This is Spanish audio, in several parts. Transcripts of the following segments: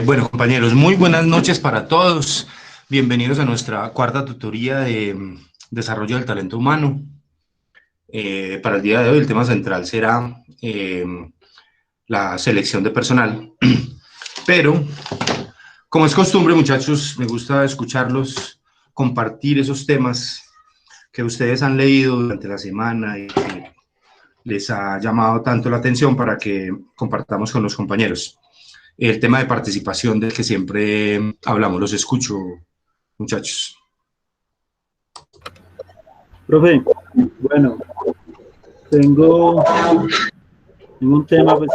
Bueno, compañeros, muy buenas noches para todos. Bienvenidos a nuestra cuarta tutoría de desarrollo del talento humano. Para el día de hoy el tema central será la selección de personal. Pero, como es costumbre, muchachos, me gusta escucharlos, compartir esos temas que ustedes han leído durante la semana y que les ha llamado tanto la atención para que compartamos con los compañeros. El tema de participación del que siempre hablamos, los escucho, muchachos. Profe, bueno, tengo, tengo un tema pues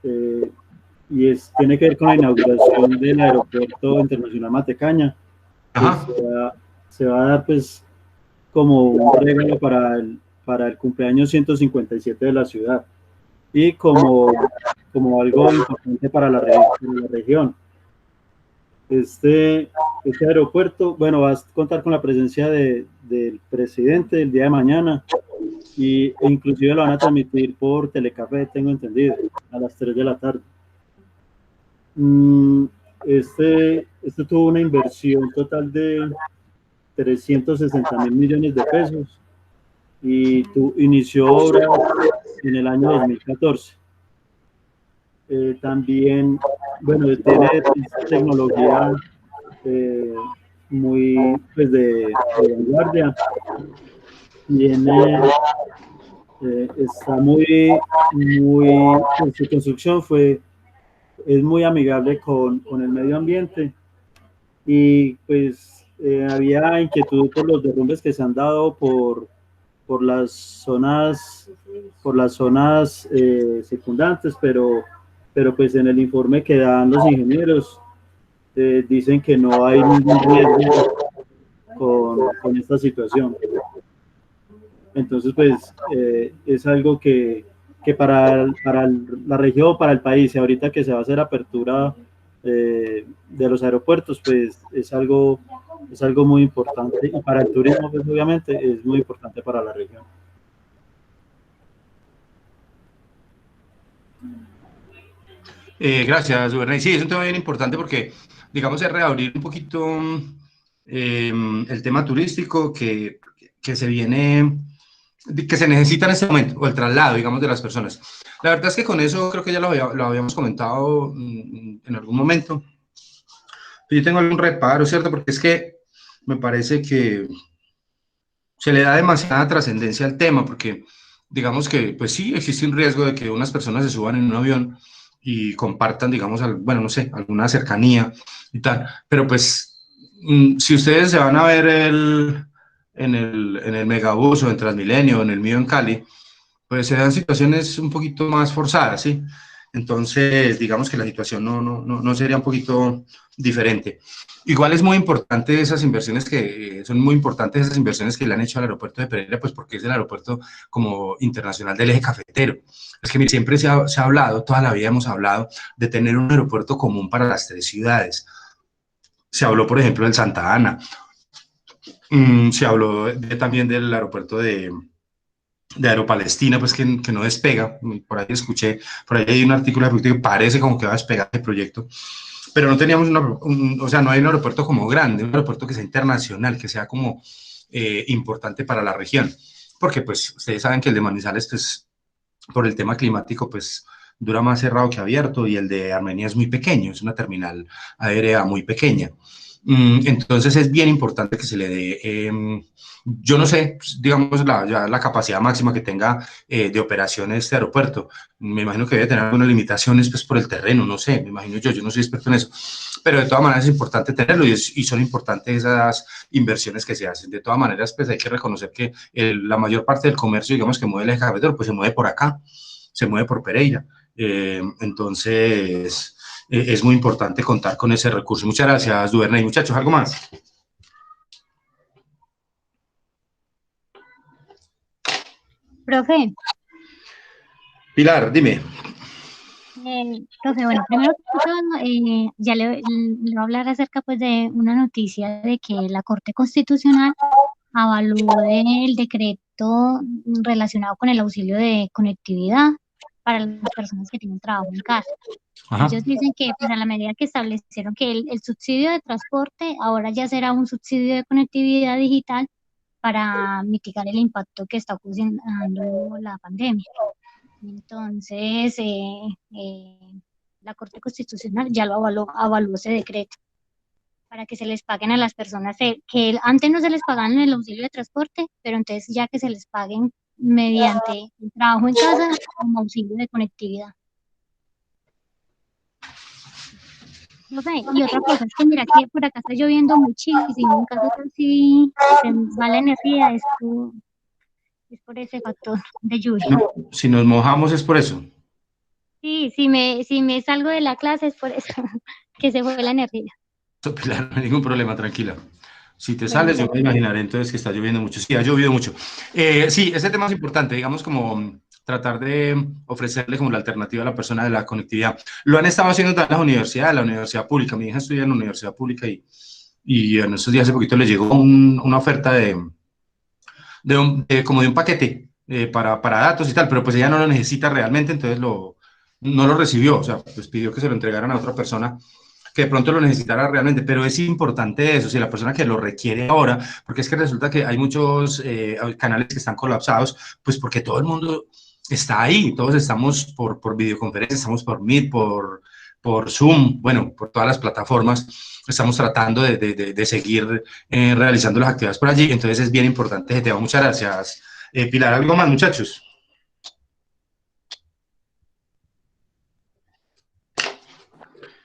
eh, tiene que ver con la inauguración del Aeropuerto Internacional Matecaña, que Ajá. se va a dar pues como un regalo para el cumpleaños 157 de la ciudad y como algo importante para para la región. Este, este aeropuerto, bueno, va a contar con la presencia del presidente el día de mañana e inclusive lo van a transmitir por Telecafé, tengo entendido, a las 3 de la tarde. Este tuvo una inversión total de 360.000 millones de pesos y inició obras en el año 2014. También, bueno, tiene tecnología muy pues de vanguardia. Tiene está pues, su construcción es muy amigable con el medio ambiente y pues había inquietud por los derrumbes que se han dado por las zonas circundantes, pero pues en el informe que dan los ingenieros dicen que no hay ningún riesgo con esta situación. Entonces, pues es algo que para la región, para el país, y ahorita que se va a hacer apertura de los aeropuertos, pues es algo muy importante. Y para el turismo, pues obviamente es muy importante para la región. Gracias, Bernay. Sí, es un tema bien importante porque, digamos, es reabrir un poquito el tema turístico que se viene, que se necesita en este momento, o el traslado, digamos, de las personas. La verdad es que con eso creo que ya lo habíamos comentado en algún momento. Yo tengo algún reparo, ¿cierto? Porque es que me parece que se le da demasiada trascendencia al tema, porque digamos que, pues sí, existe un riesgo de que unas personas se suban en un avión y compartan, digamos, bueno, no sé, alguna cercanía y tal, pero pues si ustedes se van a ver en el Megabús o en Transmilenio o en el mío en Cali, pues se dan situaciones un poquito más forzadas, ¿sí? Entonces, digamos que la situación no sería un poquito diferente. Igual es muy importante esas inversiones son muy importantes esas inversiones que le han hecho al aeropuerto de Pereira, pues porque es el aeropuerto como internacional del eje cafetero. Es que siempre se ha hablado, toda la vida hemos hablado de tener un aeropuerto común para las tres ciudades. Se habló, por ejemplo, del Santa Ana. Se habló también del aeropuerto de Aeropalestina, pues que no despega. Por ahí escuché, por ahí hay un artículo que parece como que va a despegar el proyecto, pero no teníamos o sea, no hay un aeropuerto como grande, un aeropuerto que sea internacional, que sea como importante para la región, porque pues ustedes saben que el de Manizales, pues por el tema climático, pues dura más cerrado que abierto y el de Armenia es muy pequeño, es una terminal aérea muy pequeña. Entonces es bien importante que se le dé, yo no sé, pues, digamos, la capacidad máxima que tenga de operación este aeropuerto. Me imagino que debe tener algunas limitaciones pues, por el terreno, no sé, me imagino yo no soy experto en eso. Pero de todas maneras es importante tenerlo y son importantes esas inversiones que se hacen. De todas maneras, pues hay que reconocer que la mayor parte del comercio, digamos, que mueve el eje cafetero, pues se mueve por acá, se mueve por Pereira. Entonces, es muy importante contar con ese recurso. Muchas gracias, Duvernay. Muchachos, ¿algo más? Profe, Pilar, dime. profe, bueno, primero que todo, ya le voy a hablar acerca pues de una noticia de que la Corte Constitucional avaló el decreto relacionado con el auxilio de conectividad para las personas que tienen trabajo en casa. Ajá. Ellos dicen que pues, a la medida que establecieron que el subsidio de transporte ahora ya será un subsidio de conectividad digital para mitigar el impacto que está ocasionando la pandemia. Entonces, la Corte Constitucional ya lo avaló ese decreto para que se les paguen a las personas que antes no se les pagaban el auxilio de transporte, pero entonces ya que se les paguen mediante el trabajo en casa como auxilio de conectividad. No sé, y otra cosa es que mira que por acá está lloviendo muchísimo, en caso tal si se va la energía, es por ese factor de lluvia. Si nos mojamos es por eso. Sí, si me salgo de la clase es por eso, que se fue la energía. Pilar, no hay ningún problema, tranquila. Si te Bueno, sales, yo muchas me imaginaré entonces que está lloviendo mucho. Sí, ha llovido mucho. Sí, ese tema es importante, digamos, como tratar de ofrecerle como la alternativa a la persona de la conectividad. Lo han estado haciendo todas las universidades, la universidad pública. Mi hija estudia en la universidad pública y en estos días hace poquito le llegó una oferta como de un paquete para datos y tal, pero pues ella no lo necesita realmente, entonces no lo recibió, o sea, pues pidió que se lo entregaran a otra persona que de pronto lo necesitara realmente, pero es importante eso, si la persona que lo requiere ahora, porque es que resulta que hay muchos canales que están colapsados, pues porque todo el mundo está ahí, todos estamos por videoconferencia, estamos por Meet, por Zoom, bueno, por todas las plataformas, estamos tratando de seguir realizando las actividades por allí, entonces es bien importante, te va, muchas gracias. Pilar, ¿algo más, muchachos?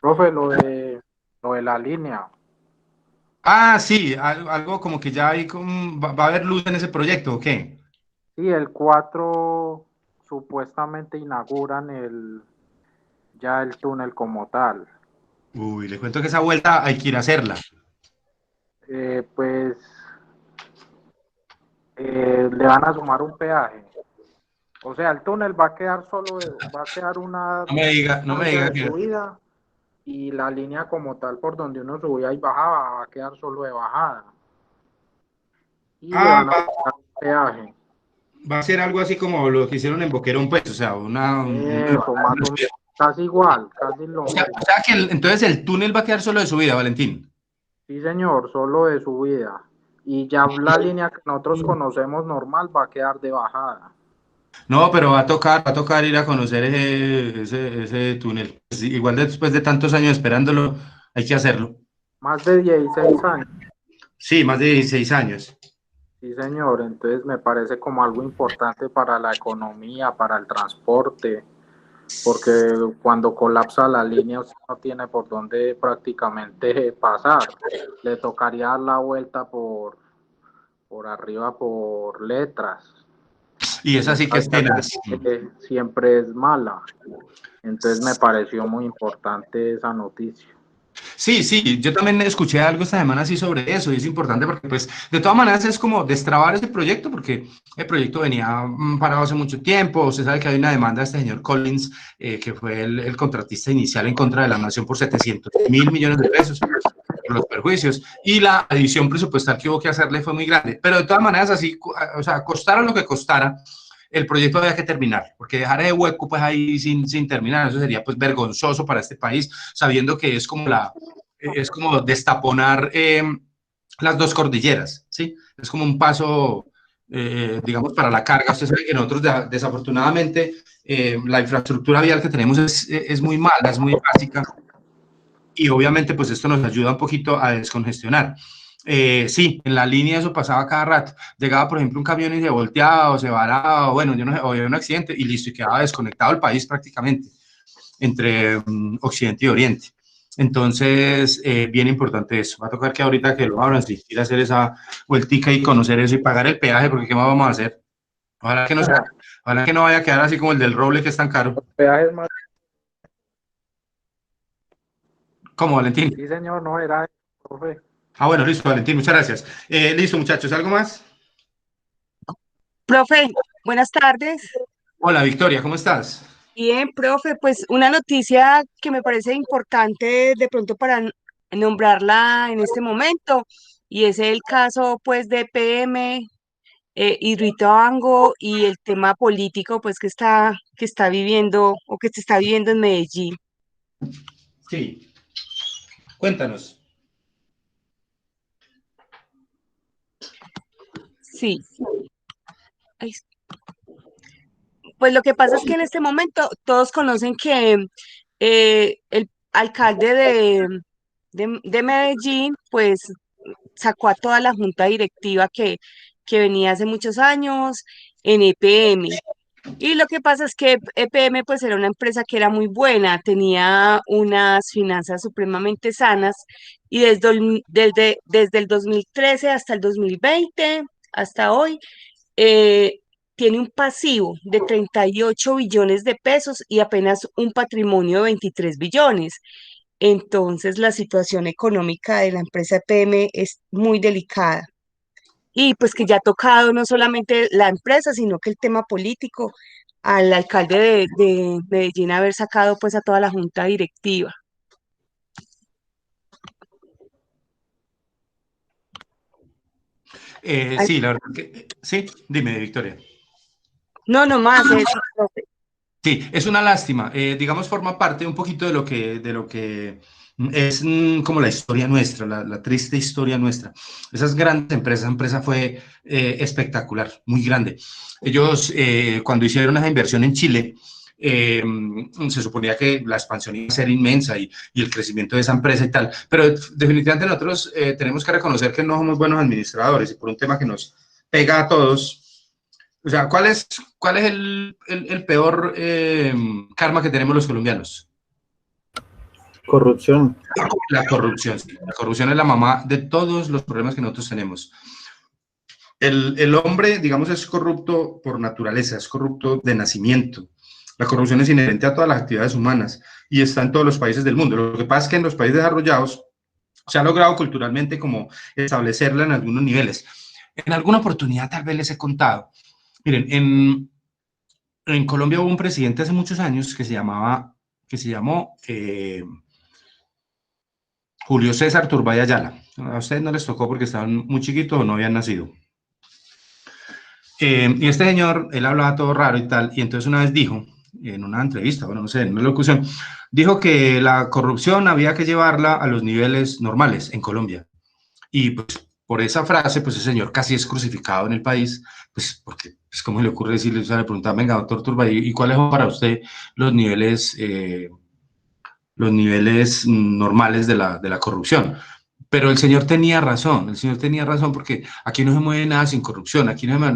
Profe, lo de la línea. Ah, sí, algo como que ya hay, va a haber luz en ese proyecto, ¿o qué? Sí, el 4 supuestamente inauguran ya el túnel como tal. Uy, le cuento que esa vuelta hay que ir a hacerla. Pues le van a sumar un peaje. O sea, el túnel va a quedar va a quedar una No me parte diga de que... subida y la línea como tal por donde uno subía y bajaba va a quedar solo de bajada. Y le Ah, van a sumar un peaje. va a ser algo así como lo que hicieron en Boquerón, pues, o sea, Eso, más o menos, casi igual, casi lo O mismo. sea que entonces el túnel va a quedar solo de subida, Valentín. Sí, señor, solo de subida. Y ya la línea que nosotros conocemos normal va a quedar de bajada. No, pero va a tocar ir a conocer ese túnel. Pues, igual después de tantos años esperándolo, hay que hacerlo. Más de 16 años. Sí, más de 16 años. Sí, señor. Entonces me parece como algo importante para la economía, para el transporte, porque cuando colapsa la línea usted no tiene por dónde prácticamente pasar. Le tocaría dar la vuelta por arriba por letras. Y esa Y sí que esa es tenaz. siempre es mala. Entonces me pareció muy importante esa noticia. Sí, sí, yo también escuché algo esta semana así sobre eso y es importante porque pues de todas maneras es como destrabar ese proyecto porque el proyecto venía parado hace mucho tiempo, usted sabe que hay una demanda de este señor Collins que fue el contratista inicial en contra de la nación por 700.000 millones de pesos por los perjuicios y la adición presupuestal que hubo que hacerle fue muy grande, pero de todas maneras así, o sea, costara lo que costara, el proyecto había que terminar, porque dejar ese hueco pues ahí sin terminar, eso sería pues vergonzoso para este país, sabiendo que es como destaponar las dos cordilleras, ¿sí? Es como un paso, digamos, para la carga. Usted sabe que nosotros, desafortunadamente, la infraestructura vial que tenemos es muy mala, es muy básica, y obviamente, pues esto nos ayuda un poquito a descongestionar. Sí, en la línea eso pasaba cada rato. Llegaba, por ejemplo, un camión y se volteaba o se varaba, o bueno, yo no sé, o había un accidente y listo, y quedaba desconectado el país prácticamente entre Occidente y Oriente. Entonces, bien importante eso. Va a tocar que ahorita que lo abran, si quiere hacer esa vueltica y conocer eso y pagar el peaje, porque ¿qué más vamos a hacer? Ojalá que no, ojalá que no vaya a quedar así como el del Roble, que es tan caro. Peajes más. ¿Cómo, Valentín? Sí, señor, no era eso, profe. Ah, bueno, listo, Valentín, muchas gracias. Listo, muchachos, ¿algo más? Profe, buenas tardes. Hola, Victoria, ¿cómo estás? Bien, profe, pues una noticia que me parece importante de pronto para nombrarla en este momento, y es el caso pues de PM Hidroituango y el tema político pues que está viviendo o que se está viviendo en Medellín. Sí, cuéntanos. Sí. Ay, pues lo que pasa es que en este momento todos conocen que el alcalde de Medellín pues sacó a toda la junta directiva que venía hace muchos años en EPM. Y lo que pasa es que EPM pues era una empresa que era muy buena, tenía unas finanzas supremamente sanas y desde el 2013 hasta el 2020, hasta hoy, eh, tiene un pasivo de 38 billones de pesos y apenas un patrimonio de 23 billones. Entonces la situación económica de la empresa EPM es muy delicada y pues que ya ha tocado no solamente la empresa, sino que el tema político al alcalde de Medellín haber sacado pues a toda la junta directiva. Ay, Sí, la verdad que sí, dime, Victoria. no, no más eso, profe. Sí, es una lástima. Digamos, forma parte un poquito de lo que es como la historia nuestra, la triste historia nuestra. Esas grandes empresas, esa empresa fue espectacular, muy grande. Ellos, cuando hicieron esa inversión en Chile, eh, se suponía que la expansión iba a ser inmensa y el crecimiento de esa empresa y tal, pero definitivamente nosotros tenemos que reconocer que no somos buenos administradores y por un tema que nos pega a todos. O sea, cuál es el peor karma que tenemos los colombianos? Corrupción. La corrupción. Sí. La corrupción es la mamá de todos los problemas que nosotros tenemos. El hombre, digamos, es corrupto por naturaleza, es corrupto de nacimiento. La corrupción es inherente a todas las actividades humanas y está en todos los países del mundo. Lo que pasa es que en los países desarrollados se ha logrado culturalmente como establecerla en algunos niveles. En alguna oportunidad tal vez les he contado. Miren, en Colombia hubo un presidente hace muchos años que se llamó Julio César Turbay Ayala. A ustedes no les tocó porque estaban muy chiquitos o no habían nacido. Y este señor, él hablaba todo raro y tal, y entonces una vez dijo, en una entrevista, bueno, no sé, en una locución, dijo que la corrupción había que llevarla a los niveles normales en Colombia. Y pues por esa frase, pues el señor casi es crucificado en el país, pues porque, pues, ¿cómo le ocurre decirle? O sea, le preguntan, venga, doctor Turbay, ¿y cuáles son para usted los niveles normales de la corrupción? Pero el señor tenía razón porque aquí no se mueve nada sin corrupción, aquí no se mueve,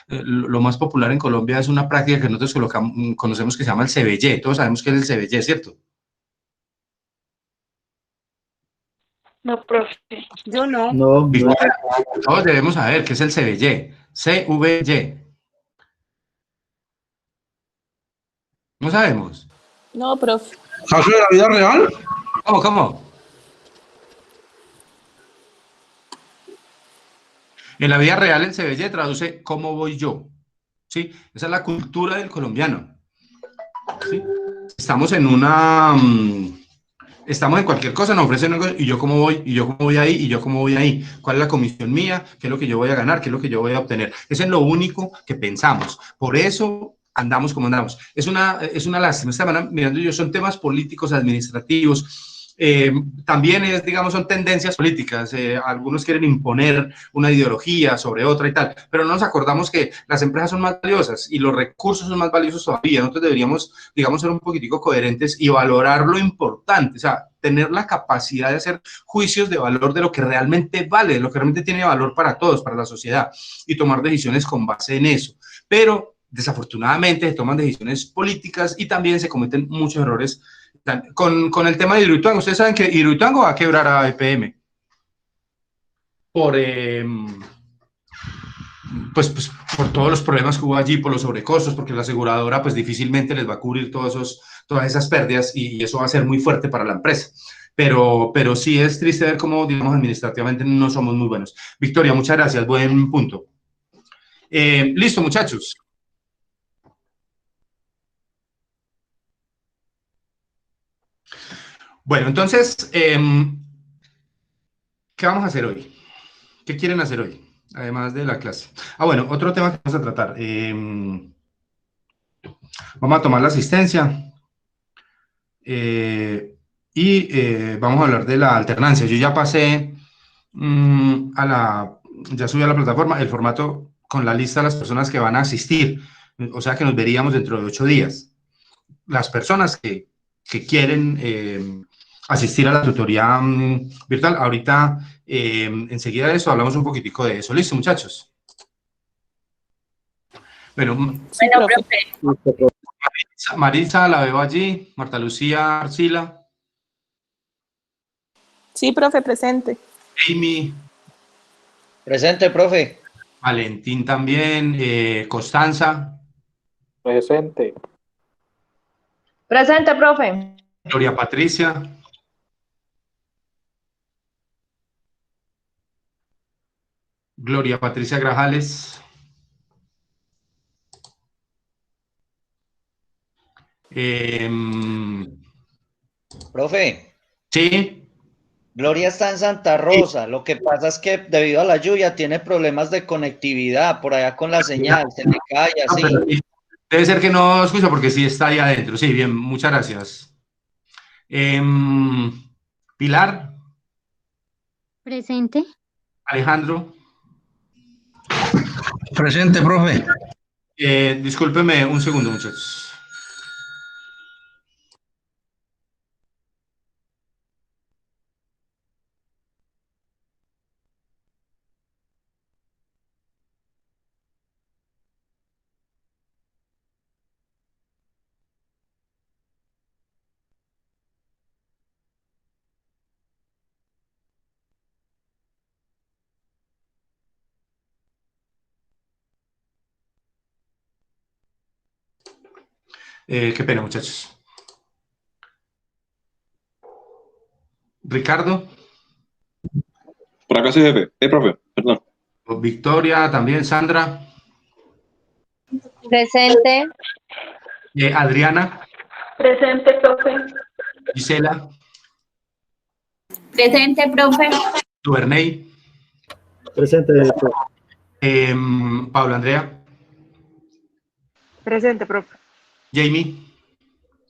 lo más popular en Colombia es una práctica que nosotros conocemos que se llama el CBY, todos sabemos que es el CBY, ¿cierto? No, profe. Yo no. No, no. Todos debemos saber qué es el CBY, CVY, no sabemos. No, profe. ¿Caso de la vida real? ¿Cómo, cómo? En la vida real el CBY traduce ¿cómo voy yo? ¿Sí? Esa es la cultura del colombiano. ¿Sí? Estamos en estamos en cualquier cosa, nos ofrecen algo, y yo cómo voy, y yo cómo voy ahí, y yo cómo voy ahí, cuál es la comisión mía, qué es lo que yo voy a ganar, qué es lo que yo voy a obtener. Eso es lo único que pensamos. Por eso andamos como andamos. Es una lástima. Estaban mirando yo, son temas políticos, administrativos. También es, digamos, son tendencias políticas. Algunos quieren imponer una ideología sobre otra y tal, pero no nos acordamos que las empresas son más valiosas y los recursos son más valiosos todavía. Nosotros deberíamos, digamos, ser un poquitico coherentes y valorar lo importante, o sea, tener la capacidad de hacer juicios de valor de lo que realmente vale, de lo que realmente tiene valor para todos, para la sociedad, y tomar decisiones con base en eso. Pero desafortunadamente se toman decisiones políticas y también se cometen muchos errores. Con el tema de Hidroituango, ustedes saben que Hidroituango va a quebrar a EPM por, pues, por todos los problemas que hubo allí, por los sobrecostos, porque la aseguradora pues difícilmente les va a cubrir todas esas pérdidas y eso va a ser muy fuerte para la empresa. Pero sí es triste ver cómo, digamos, administrativamente no somos muy buenos. Victoria, muchas gracias, buen punto. Listo, muchachos. Bueno, entonces, ¿qué vamos a hacer hoy? ¿Qué quieren hacer hoy? además de la clase. Ah, bueno, otro tema que vamos a tratar. Vamos a tomar la asistencia y vamos a hablar de la alternancia. Yo ya pasé ya subí a la plataforma el formato con la lista de las personas que van a asistir, o sea que nos veríamos dentro de 8 días. Las personas que quieren asistir a la tutoría virtual, ahorita enseguida de eso hablamos un poquitico de eso. ¿Listo, muchachos? Bueno, Sí, profe. Listo, profe. Marisa, la veo allí, Marta Lucía, Arcila, Sí, profe, presente. Amy, Presente, profe. Valentín también, Constanza, Presente. Presente, profe. Gloria Patricia, Gloria Patricia Grajales, Profe, sí, Gloria está en Santa Rosa. Lo que pasa es que debido a la lluvia tiene problemas de conectividad por allá con la señal, se le cae ah, así. pero sí, debe ser que no escucha porque sí está ahí adentro. Sí, bien, muchas gracias. Pilar, Presente. Alejandro, Presente, profe. discúlpeme un segundo, muchachos. Qué pena, muchachos. Ricardo, Por acá sí, jefe. Profe, perdón. Victoria, también Sandra, Presente. Adriana, Presente, profe. Gisela, Presente, profe. Duvernay, Presente, profe. Paula Andrea, Presente, profe. Jamie,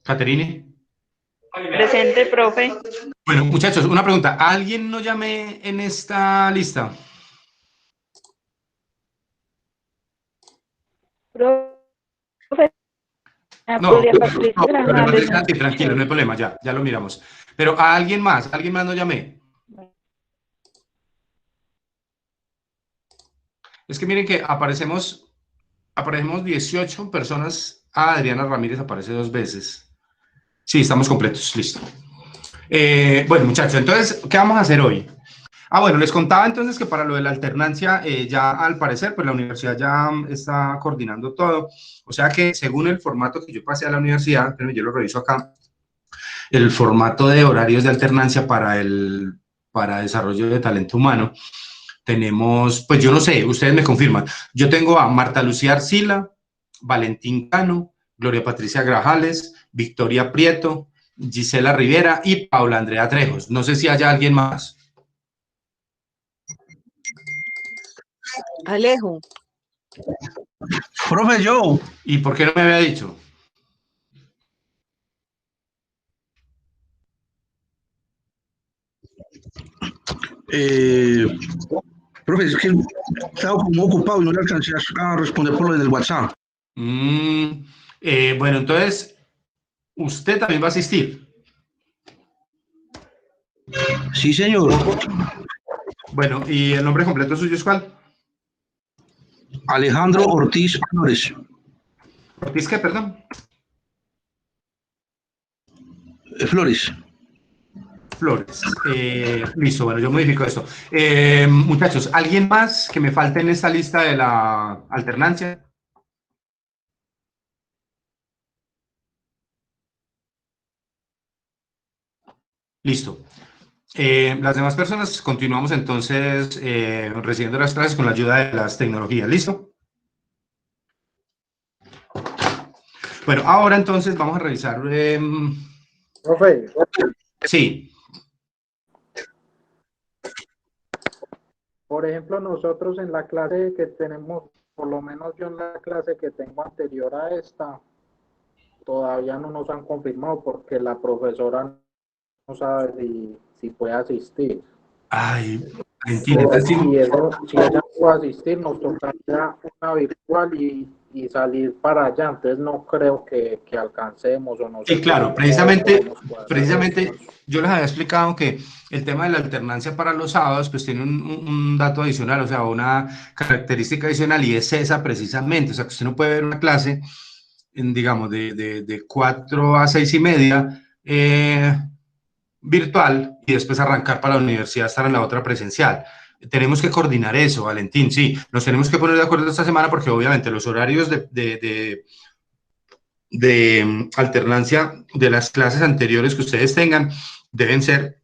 Caterine. Presente, profe. Bueno, muchachos, una pregunta. ¿A alguien no llamé en esta lista? Profe. No, Gloria Patricia no, Grajales. tranquilo, no hay problema, ya lo miramos. Pero a alguien más no llamé. Es que miren que aparecemos 18 personas. Adriana Ramírez aparece 2 veces. Sí, estamos completos, listo. Bueno, muchachos, entonces, ¿qué vamos a hacer hoy? Bueno, les contaba entonces que para lo de la alternancia, ya al parecer, pues la universidad ya está coordinando todo. O sea que según el formato que yo pasé a la universidad, pero yo lo reviso acá, el formato de horarios de alternancia para desarrollo de talento humano, tenemos, pues yo no sé, ustedes me confirman. Yo tengo a Marta Lucía Arcila, Valentín Cano, Gloria Patricia Grajales, Victoria Prieto, Gisela Rivera y Paula Andrea Trejos. No sé si haya alguien más. Alejo. Profe, yo. ¿Y por qué no me había dicho? Profe, es que estaba como ocupado y no le alcancé a responder por lo del WhatsApp. Bueno, entonces, usted también va a asistir. Sí, señor. Bueno, ¿y el nombre completo suyo es cuál? Alejandro Ortiz Flores. ¿Ortiz qué, perdón? Flores. Flores. Listo, bueno, yo modifico esto. Muchachos, ¿alguien más que me falte en esta lista de la alternancia? Listo. Las demás personas continuamos entonces recibiendo las clases con la ayuda de las tecnologías. ¿Listo? Bueno, ahora entonces vamos a revisar. Profe, Sí. por ejemplo, nosotros en la clase que tenemos, por lo menos yo en la clase que tengo anterior a esta, todavía no nos han confirmado porque la profesora no sabe si puede asistir. Ay, Valentín, entonces sí. Si ella no puede asistir, nos tocaría una virtual y salir para allá. Entonces no creo que alcancemos o no sé. Sí, claro, precisamente yo les había explicado que el tema de la alternancia para los sábados pues tiene un dato adicional, o sea, una característica adicional y es esa precisamente, o sea, que usted no puede ver una clase, digamos, de 4 a 6 y media virtual y después arrancar para la universidad, estar en la otra presencial. Tenemos que coordinar eso, Valentín, sí, nos tenemos que poner de acuerdo esta semana porque obviamente los horarios de alternancia de las clases anteriores que ustedes tengan deben ser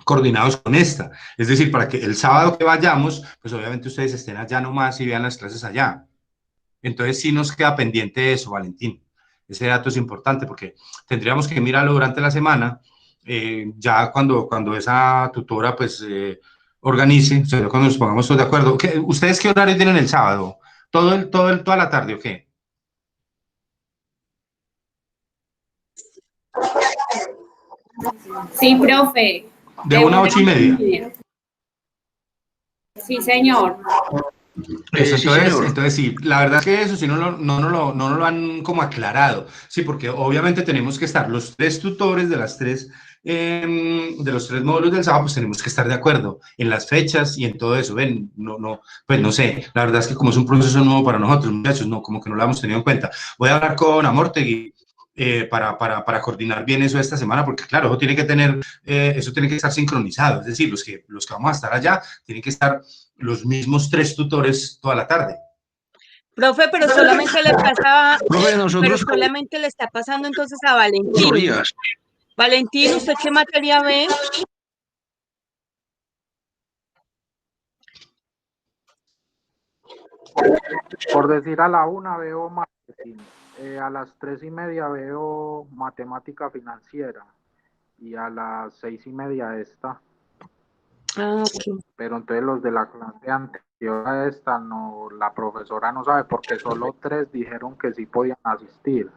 coordinados con esta. Es decir, para que el sábado que vayamos, pues obviamente ustedes estén allá nomás y vean las clases allá. Entonces sí nos queda pendiente eso, Valentín. Ese dato es importante porque tendríamos que mirarlo durante la semana, ya cuando esa tutora pues organice, o sea, cuando nos pongamos todos de acuerdo. ¿Ustedes qué horario tienen el sábado? ¿Toda la tarde o qué? Sí, profe. De 1 a 8 y media. Sí, señor. Eso, Sí, entonces sí, la verdad es que eso sí no lo han como aclarado, sí, porque obviamente tenemos que estar los 3 tutores de los 3 módulos del sábado, pues tenemos que estar de acuerdo en las fechas y en todo eso, ven, pues no sé, la verdad es que como es un proceso nuevo para nosotros, muchachos, como que no lo hemos tenido en cuenta. Voy a hablar con Amortegui para coordinar bien eso esta semana, porque claro, eso tiene que estar sincronizado, es decir, los que vamos a estar allá, tienen que estar los mismos 3 tutores toda la tarde. Profe, pero solamente le pasa, Profe, pero solamente le está pasando entonces a Valentín. Valentín, ¿usted qué materia ve? Por decir, a la 1 veo marketing, a las 3 y media veo matemática financiera y a las 6 y media esta. Ah, ok. Pero entonces los de la clase anterior a esta, no, la profesora no sabe porque solo 3 dijeron que sí podían asistir.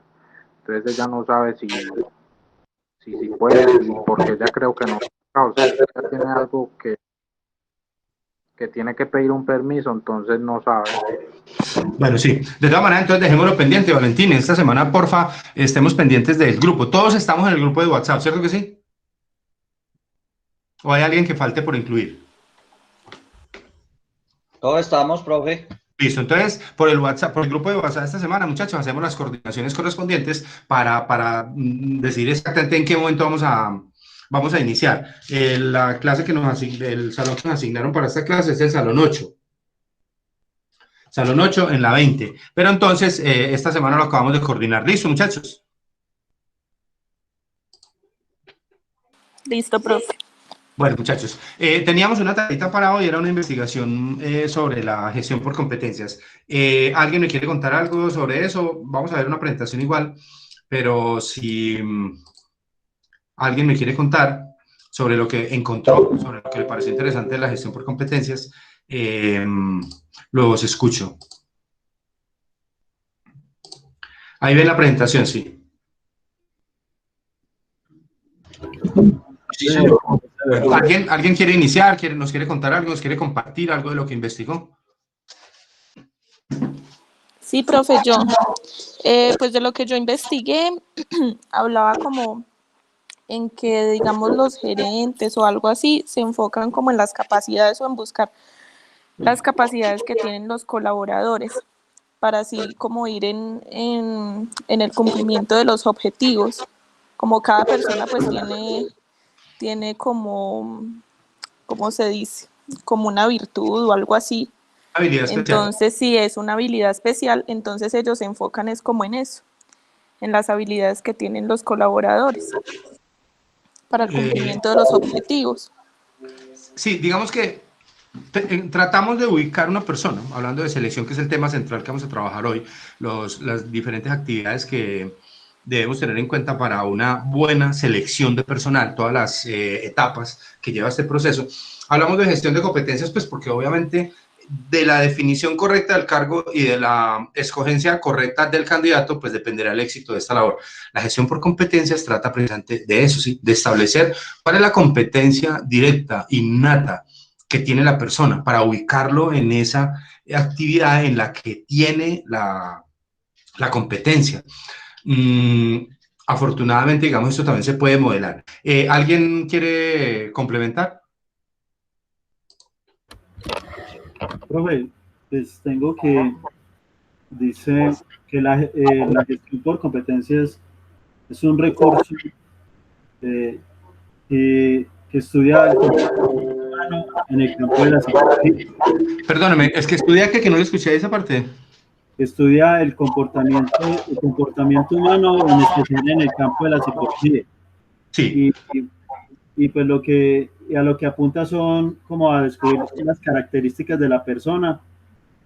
Entonces ella no sabe si puede, porque ella creo que no, o sea, ella tiene algo que tiene que pedir un permiso, entonces no sabe. Bueno, sí, de todas maneras, entonces dejémoslo pendiente, Valentín, esta semana, porfa, estemos pendientes del grupo. Todos estamos en el grupo de WhatsApp, ¿cierto que sí? ¿O hay alguien que falte por incluir? Todos estamos, profe. Listo, entonces, por el grupo de WhatsApp esta semana, muchachos, hacemos las coordinaciones correspondientes para decir exactamente en qué momento vamos a iniciar. La clase el salón que nos asignaron para esta clase es el Salón 8. Salón 8 en la 20. Pero entonces, esta semana lo acabamos de coordinar. ¿Listo, muchachos? Listo, profe. Bueno, muchachos, teníamos una tarjeta para hoy, era una investigación sobre la gestión por competencias. ¿Alguien me quiere contar algo sobre eso? Vamos a ver una presentación igual, pero si alguien me quiere contar sobre lo que encontró, sobre lo que le pareció interesante de la gestión por competencias, los escucho. Ahí ven la presentación, sí. Sí, señor. ¿Alguien quiere iniciar? ¿Nos quiere contar algo? ¿Nos quiere compartir algo de lo que investigó? Sí, profe, yo. Pues de lo que yo investigué, hablaba como en que, digamos, los gerentes o algo así se enfocan como en las capacidades o en buscar las capacidades que tienen los colaboradores para así como ir en el cumplimiento de los objetivos. Como cada persona pues tiene como, ¿cómo se dice? Como una virtud o algo así. Habilidad especial. Entonces, si es una habilidad especial, entonces ellos se enfocan es como en eso, en las habilidades que tienen los colaboradores para el cumplimiento de los objetivos. Sí, digamos que tratamos de ubicar una persona, hablando de selección, que es el tema central que vamos a trabajar hoy, las diferentes actividades que debemos tener en cuenta para una buena selección de personal, todas las etapas que lleva este proceso. Hablamos de gestión de competencias, pues porque obviamente de la definición correcta del cargo y de la escogencia correcta del candidato, pues dependerá el éxito de esta labor. La gestión por competencias trata precisamente de eso, ¿sí? De establecer cuál es la competencia directa, innata, que tiene la persona para ubicarlo en esa actividad en la que tiene la competencia. Afortunadamente, digamos, esto también se puede modelar. ¿Alguien quiere complementar? Profe, pues tengo que, dice que la gestión por competencias es un recurso que estudia el comportamiento humano en el campo de la psicología. Perdóname, es que estudia que no le escuché esa parte. Estudia el comportamiento humano, en especial en el campo de la psicología. Sí. Y pues a lo que apunta son como a descubrir las características de la persona,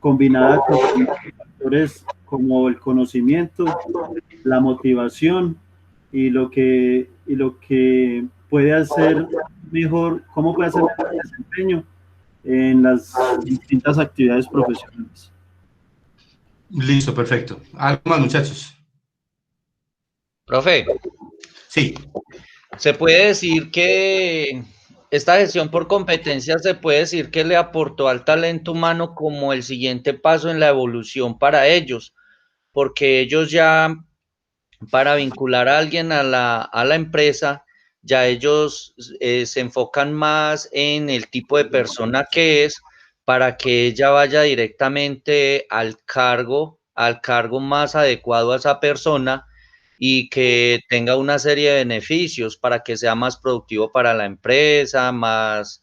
combinadas con factores como el conocimiento, la motivación y lo que puede hacer mejor, cómo puede hacer mejor desempeño en las distintas actividades profesionales. Listo, perfecto. ¿Algo más, muchachos? Profe. Sí. Se puede decir que esta gestión por competencias se puede decir que le aportó al talento humano como el siguiente paso en la evolución para ellos, porque ellos ya, para vincular a alguien a la empresa, ya ellos se enfocan más en el tipo de persona que es, para que ella vaya directamente al cargo más adecuado a esa persona y que tenga una serie de beneficios para que sea más productivo para la empresa, más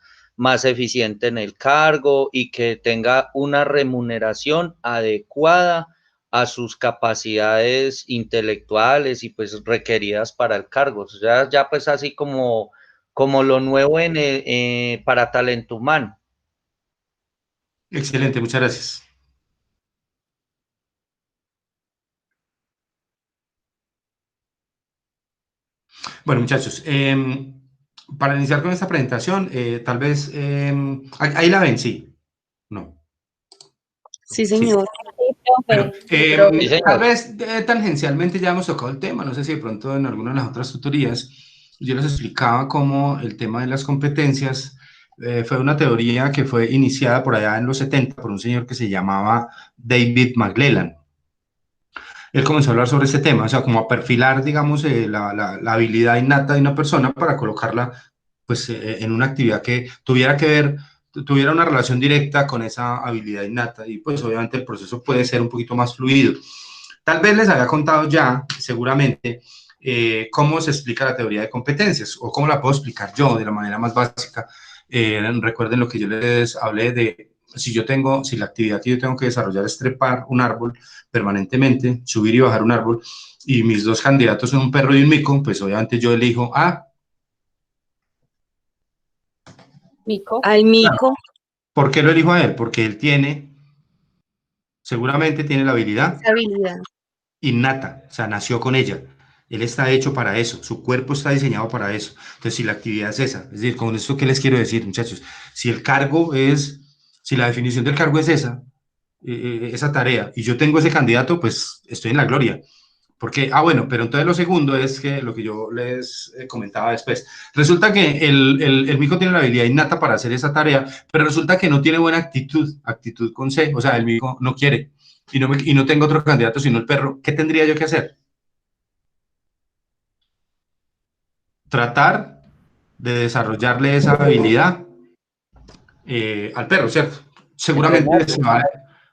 eficiente en el cargo y que tenga una remuneración adecuada a sus capacidades intelectuales y pues requeridas para el cargo. O sea, ya pues así como lo nuevo para talento humano. Excelente, muchas gracias. Bueno, muchachos, para iniciar con esta presentación, tal vez, ahí la ven, ¿sí? No. Sí, señor. Bueno, tal vez tangencialmente ya hemos tocado el tema, no sé si de pronto en alguna de las otras tutorías yo les explicaba cómo el tema de las competencias fue una teoría que fue iniciada por allá en los 70 por un señor que se llamaba David McClelland. Él comenzó a hablar sobre este tema, o sea, como a perfilar, digamos, la habilidad innata de una persona para colocarla, pues, en una actividad que tuviera una relación directa con esa habilidad innata y, pues, obviamente el proceso puede ser un poquito más fluido. Tal vez les había contado ya, seguramente, cómo se explica la teoría de competencias o cómo la puedo explicar yo de la manera más básica. Recuerden lo que yo les hablé de si la actividad que yo tengo que desarrollar es trepar un árbol permanentemente, subir y bajar un árbol, y mis dos candidatos son un perro y un mico, pues obviamente yo elijo a... Mico. Al mico. ¿Por qué lo elijo a él? Porque él seguramente tiene la habilidad innata, o sea, nació con ella. Él está hecho para eso, su cuerpo está diseñado para eso. Entonces, si la actividad es esa, es decir, con esto, ¿qué les quiero decir, muchachos? Si la definición del cargo es esa tarea, y yo tengo ese candidato, pues estoy en la gloria. Porque, bueno, pero entonces lo segundo es que lo que yo les comentaba después, resulta que el mico tiene la habilidad innata para hacer esa tarea, pero resulta que no tiene buena actitud con C, o sea, el mico no quiere, y no tengo otro candidato sino el perro. ¿Qué tendría yo que hacer? Tratar de desarrollarle esa habilidad al perro, ¿cierto? Seguramente se va a...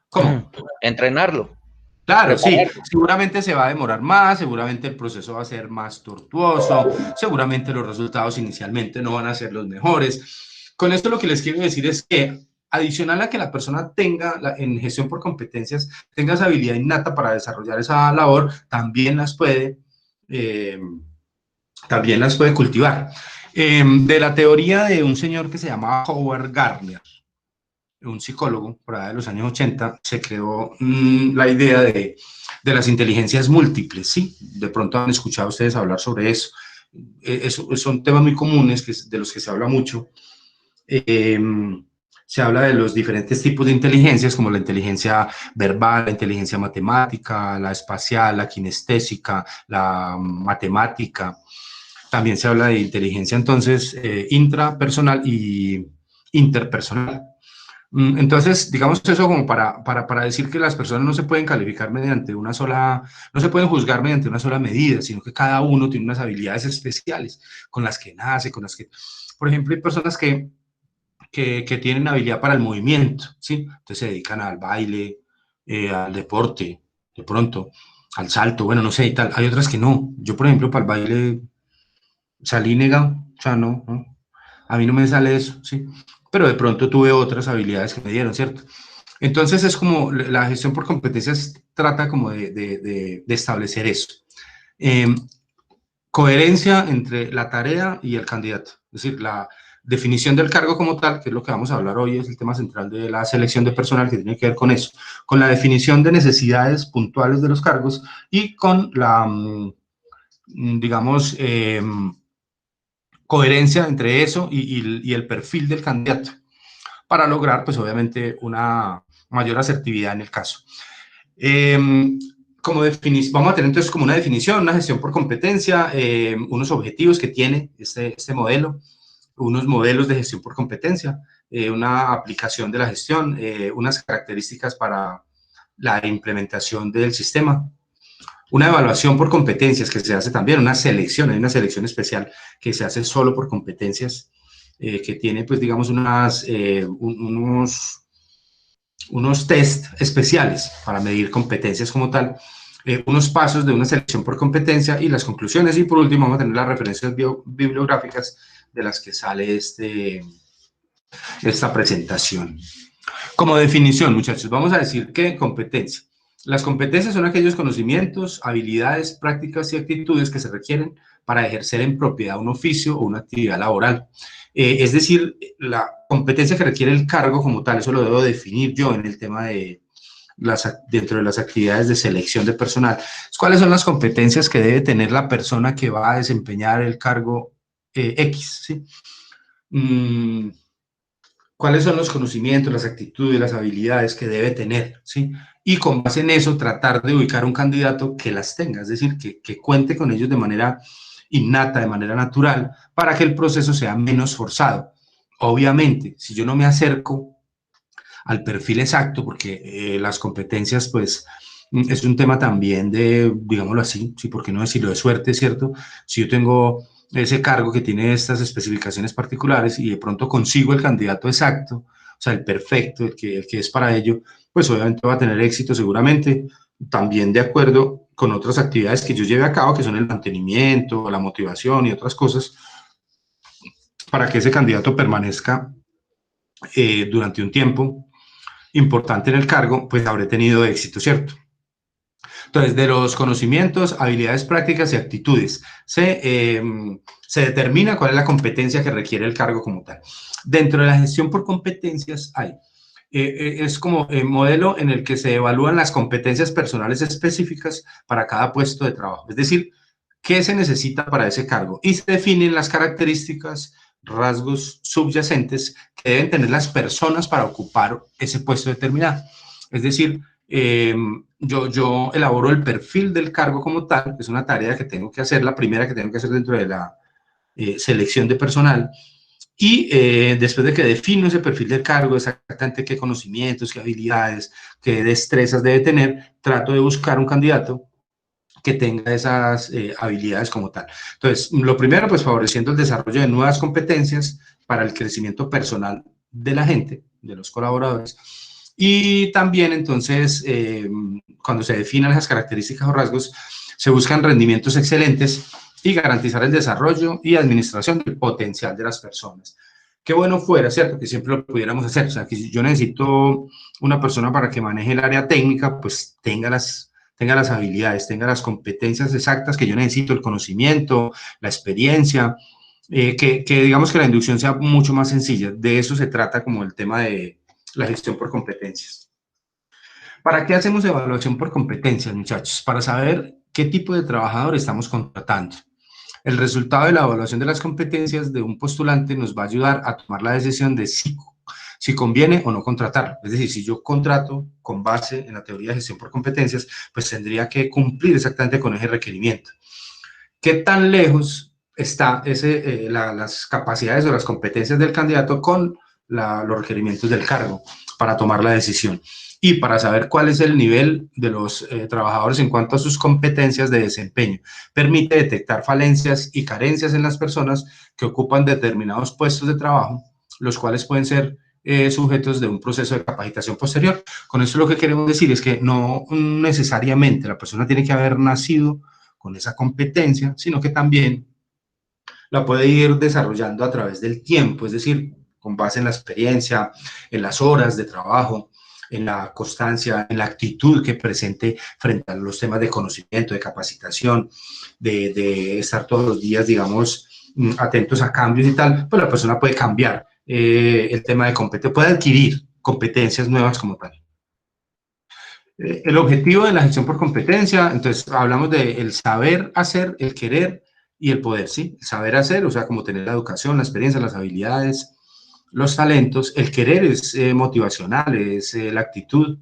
¿Cómo? Entrenarlo. Claro, sí, seguramente se va a demorar más, seguramente el proceso va a ser más tortuoso, seguramente los resultados inicialmente no van a ser los mejores. Con esto lo que les quiero decir es que, adicional a que la persona tenga, en gestión por competencias, tenga esa habilidad innata para desarrollar esa labor, también las puede cultivar. De la teoría de un señor que se llama Howard Gardner, un psicólogo, por allá de los años 80, se creó la idea de las inteligencias múltiples, ¿sí? De pronto han escuchado ustedes hablar sobre eso. Son temas muy comunes de los que se habla mucho. Se habla de los diferentes tipos de inteligencias, como la inteligencia verbal, la inteligencia matemática, la espacial, la kinestésica, la matemática. También se habla de inteligencia, entonces, intrapersonal y interpersonal. Entonces, digamos eso como para decir que las personas no se pueden calificar mediante una sola, no se pueden juzgar mediante una sola medida, sino que cada uno tiene unas habilidades especiales con las que nace, con las que, por ejemplo, hay personas que tienen habilidad para el movimiento, ¿sí? Entonces se dedican al baile, al deporte, de pronto, al salto, bueno, no sé, y tal. Hay otras que no. Yo, por ejemplo, para el baile salí negado, o sea, no, a mí no me sale eso, ¿sí? Pero de pronto tuve otras habilidades que me dieron, ¿cierto? Entonces es como la gestión por competencias trata como de establecer eso. Coherencia entre la tarea y el candidato, es decir, la definición del cargo como tal, que es lo que vamos a hablar hoy, es el tema central de la selección de personal que tiene que ver con eso, con la definición de necesidades puntuales de los cargos y con la, digamos, coherencia entre eso y el perfil del candidato, para lograr, pues obviamente, una mayor asertividad en el caso. Vamos a tener entonces como una definición, una gestión por competencia, unos objetivos que tiene este modelo, unos modelos de gestión por competencia, una aplicación de la gestión, unas características para la implementación del sistema, una evaluación por competencias que se hace también, una selección, hay una selección especial que se hace solo por competencias, que tiene, pues, digamos, unos test especiales para medir competencias como tal, unos pasos de una selección por competencia y las conclusiones, y por último vamos a tener las referencias bibliográficas de las que sale esta presentación. Como definición, muchachos, vamos a decir que competencia. Las competencias son aquellos conocimientos, habilidades, prácticas y actitudes que se requieren para ejercer en propiedad un oficio o una actividad laboral. Es decir, la competencia que requiere el cargo como tal, eso lo debo definir yo en el tema dentro de las actividades de selección de personal. ¿Cuáles son las competencias que debe tener la persona que va a desempeñar el cargo X? ¿Sí? ¿Cuáles son los conocimientos, las actitudes, las habilidades que debe tener? ¿Sí? Y con base en eso, tratar de ubicar un candidato que las tenga, es decir, que cuente con ellos de manera innata, de manera natural, para que el proceso sea menos forzado. Obviamente, si yo no me acerco al perfil exacto, porque las competencias, pues, es un tema también de, digámoslo así, ¿sí? ¿Por qué no decirlo de suerte, cierto? Si yo tengo ese cargo que tiene estas especificaciones particulares y de pronto consigo el candidato exacto, o sea, el perfecto, el que es para ello, pues obviamente va a tener éxito seguramente, también de acuerdo con otras actividades que yo lleve a cabo, que son el mantenimiento, la motivación y otras cosas, para que ese candidato permanezca durante un tiempo importante en el cargo, pues habré tenido éxito, ¿cierto? Entonces, de los conocimientos, habilidades prácticas y actitudes, se determina cuál es la competencia que requiere el cargo como tal. Dentro de la gestión por competencias hay, es como el modelo en el que se evalúan las competencias personales específicas para cada puesto de trabajo, es decir, qué se necesita para ese cargo, y se definen las características, rasgos subyacentes que deben tener las personas para ocupar ese puesto determinado. Es decir, yo elaboro el perfil del cargo como tal, que es una tarea que tengo que hacer, la primera que tengo que hacer dentro de la selección de personal, y después de que defino ese perfil del cargo, exactamente qué conocimientos, qué habilidades, qué destrezas debe tener, trato de buscar un candidato que tenga esas habilidades como tal. Entonces, lo primero, pues favoreciendo el desarrollo de nuevas competencias para el crecimiento personal de la gente, de los colaboradores, y también entonces, cuando se definen esas características o rasgos, se buscan rendimientos excelentes y garantizar el desarrollo y administración del potencial de las personas. Qué bueno fuera, ¿cierto? Que siempre lo pudiéramos hacer. O sea, que si yo necesito una persona para que maneje el área técnica, pues tenga las habilidades, tenga las competencias exactas que yo necesito, el conocimiento, la experiencia, que digamos que la inducción sea mucho más sencilla. De eso se trata como el tema de la gestión por competencias. ¿Para qué hacemos evaluación por competencias, muchachos? Para saber qué tipo de trabajador estamos contratando. El resultado de la evaluación de las competencias de un postulante nos va a ayudar a tomar la decisión de si conviene o no contratarlo. Es decir, si yo contrato con base en la teoría de gestión por competencias, pues tendría que cumplir exactamente con ese requerimiento. ¿Qué tan lejos está las capacidades o las competencias del candidato con los requerimientos del cargo para tomar la decisión? Y para saber cuál es el nivel de los trabajadores en cuanto a sus competencias de desempeño. Permite detectar falencias y carencias en las personas que ocupan determinados puestos de trabajo, los cuales pueden ser sujetos de un proceso de capacitación posterior. Con esto lo que queremos decir es que no necesariamente la persona tiene que haber nacido con esa competencia, sino que también la puede ir desarrollando a través del tiempo, es decir, con base en la experiencia, en las horas de trabajo, en la constancia, en la actitud que presente frente a los temas de conocimiento, de capacitación, de estar todos los días, digamos, atentos a cambios y tal, pues la persona puede cambiar el tema de competencia, puede adquirir competencias nuevas como tal. El objetivo de la gestión por competencia, entonces hablamos del saber hacer, el querer y el poder, ¿sí? El saber hacer, o sea, como tener la educación, la experiencia, las habilidades, los talentos. El querer es motivacional, es la actitud,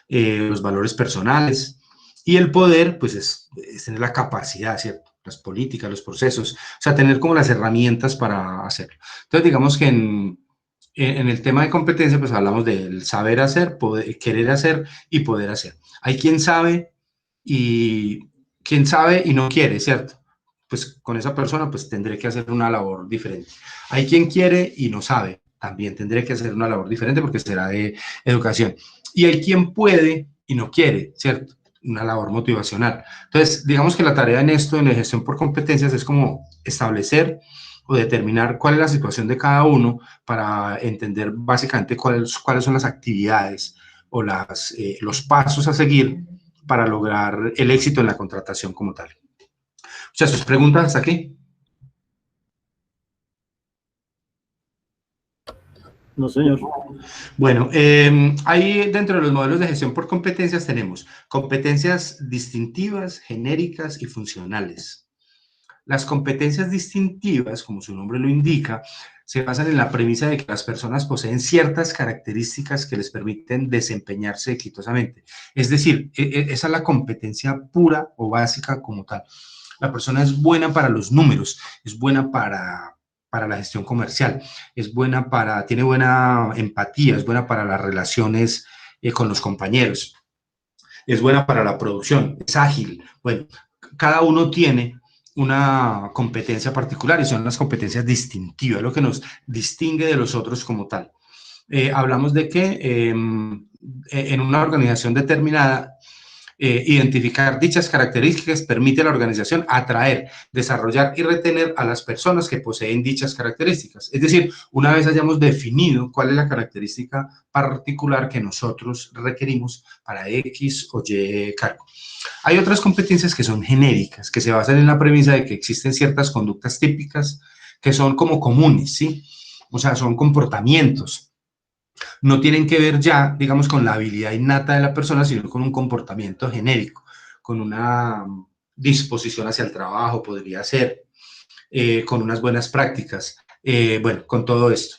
los valores personales, y el poder, pues es tener la capacidad, ¿cierto? Las políticas, los procesos, o sea, tener como las herramientas para hacerlo. Entonces, digamos que en el tema de competencia, pues hablamos del saber hacer, querer hacer y poder hacer. Hay quien sabe y no quiere, ¿cierto? Pues con esa persona pues tendré que hacer una labor diferente. Hay quien quiere y no sabe, también tendré que hacer una labor diferente porque será de educación. Y hay quien puede y no quiere, ¿cierto? Una labor motivacional. Entonces, digamos que la tarea en esto, en la gestión por competencias, es como establecer o determinar cuál es la situación de cada uno para entender básicamente cuáles son las actividades o los pasos a seguir para lograr el éxito en la contratación como tal. Muchas sus preguntas hasta aquí. No, señor. Bueno, ahí dentro de los modelos de gestión por competencias tenemos competencias distintivas, genéricas y funcionales. Las competencias distintivas, como su nombre lo indica, se basan en la premisa de que las personas poseen ciertas características que les permiten desempeñarse exitosamente. Es decir, esa es la competencia pura o básica como tal. La persona es buena para los números, es buena para la gestión comercial, tiene buena empatía, es buena para las relaciones con los compañeros, es buena para la producción, es ágil. Bueno, cada uno tiene una competencia particular y son las competencias distintivas, lo que nos distingue de los otros como tal. Hablamos de que en una organización determinada, identificar dichas características permite a la organización atraer, desarrollar y retener a las personas que poseen dichas características. Es decir, una vez hayamos definido cuál es la característica particular que nosotros requerimos para X o Y cargo. Hay otras competencias que son genéricas, que se basan en la premisa de que existen ciertas conductas típicas que son como comunes, ¿sí? O sea, son comportamientos. No tienen que ver ya, digamos, con la habilidad innata de la persona, sino con un comportamiento genérico, con una disposición hacia el trabajo, podría ser, con unas buenas prácticas, bueno, con todo esto.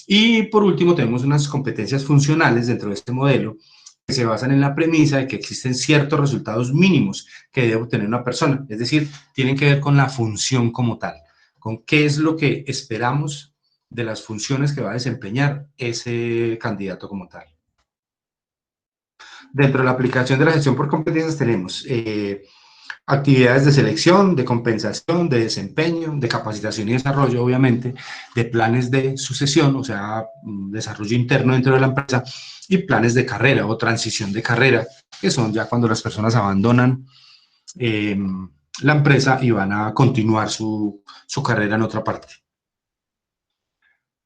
Y por último, tenemos unas competencias funcionales dentro de este modelo, que se basan en la premisa de que existen ciertos resultados mínimos que debe obtener una persona, es decir, tienen que ver con la función como tal, con qué es lo que esperamos de las funciones que va a desempeñar ese candidato como tal. Dentro de la aplicación de la gestión por competencias tenemos actividades de selección, de compensación, de desempeño, de capacitación y desarrollo, obviamente, de planes de sucesión, o sea, desarrollo interno dentro de la empresa, y planes de carrera o transición de carrera, que son ya cuando las personas abandonan la empresa y van a continuar su carrera en otra parte.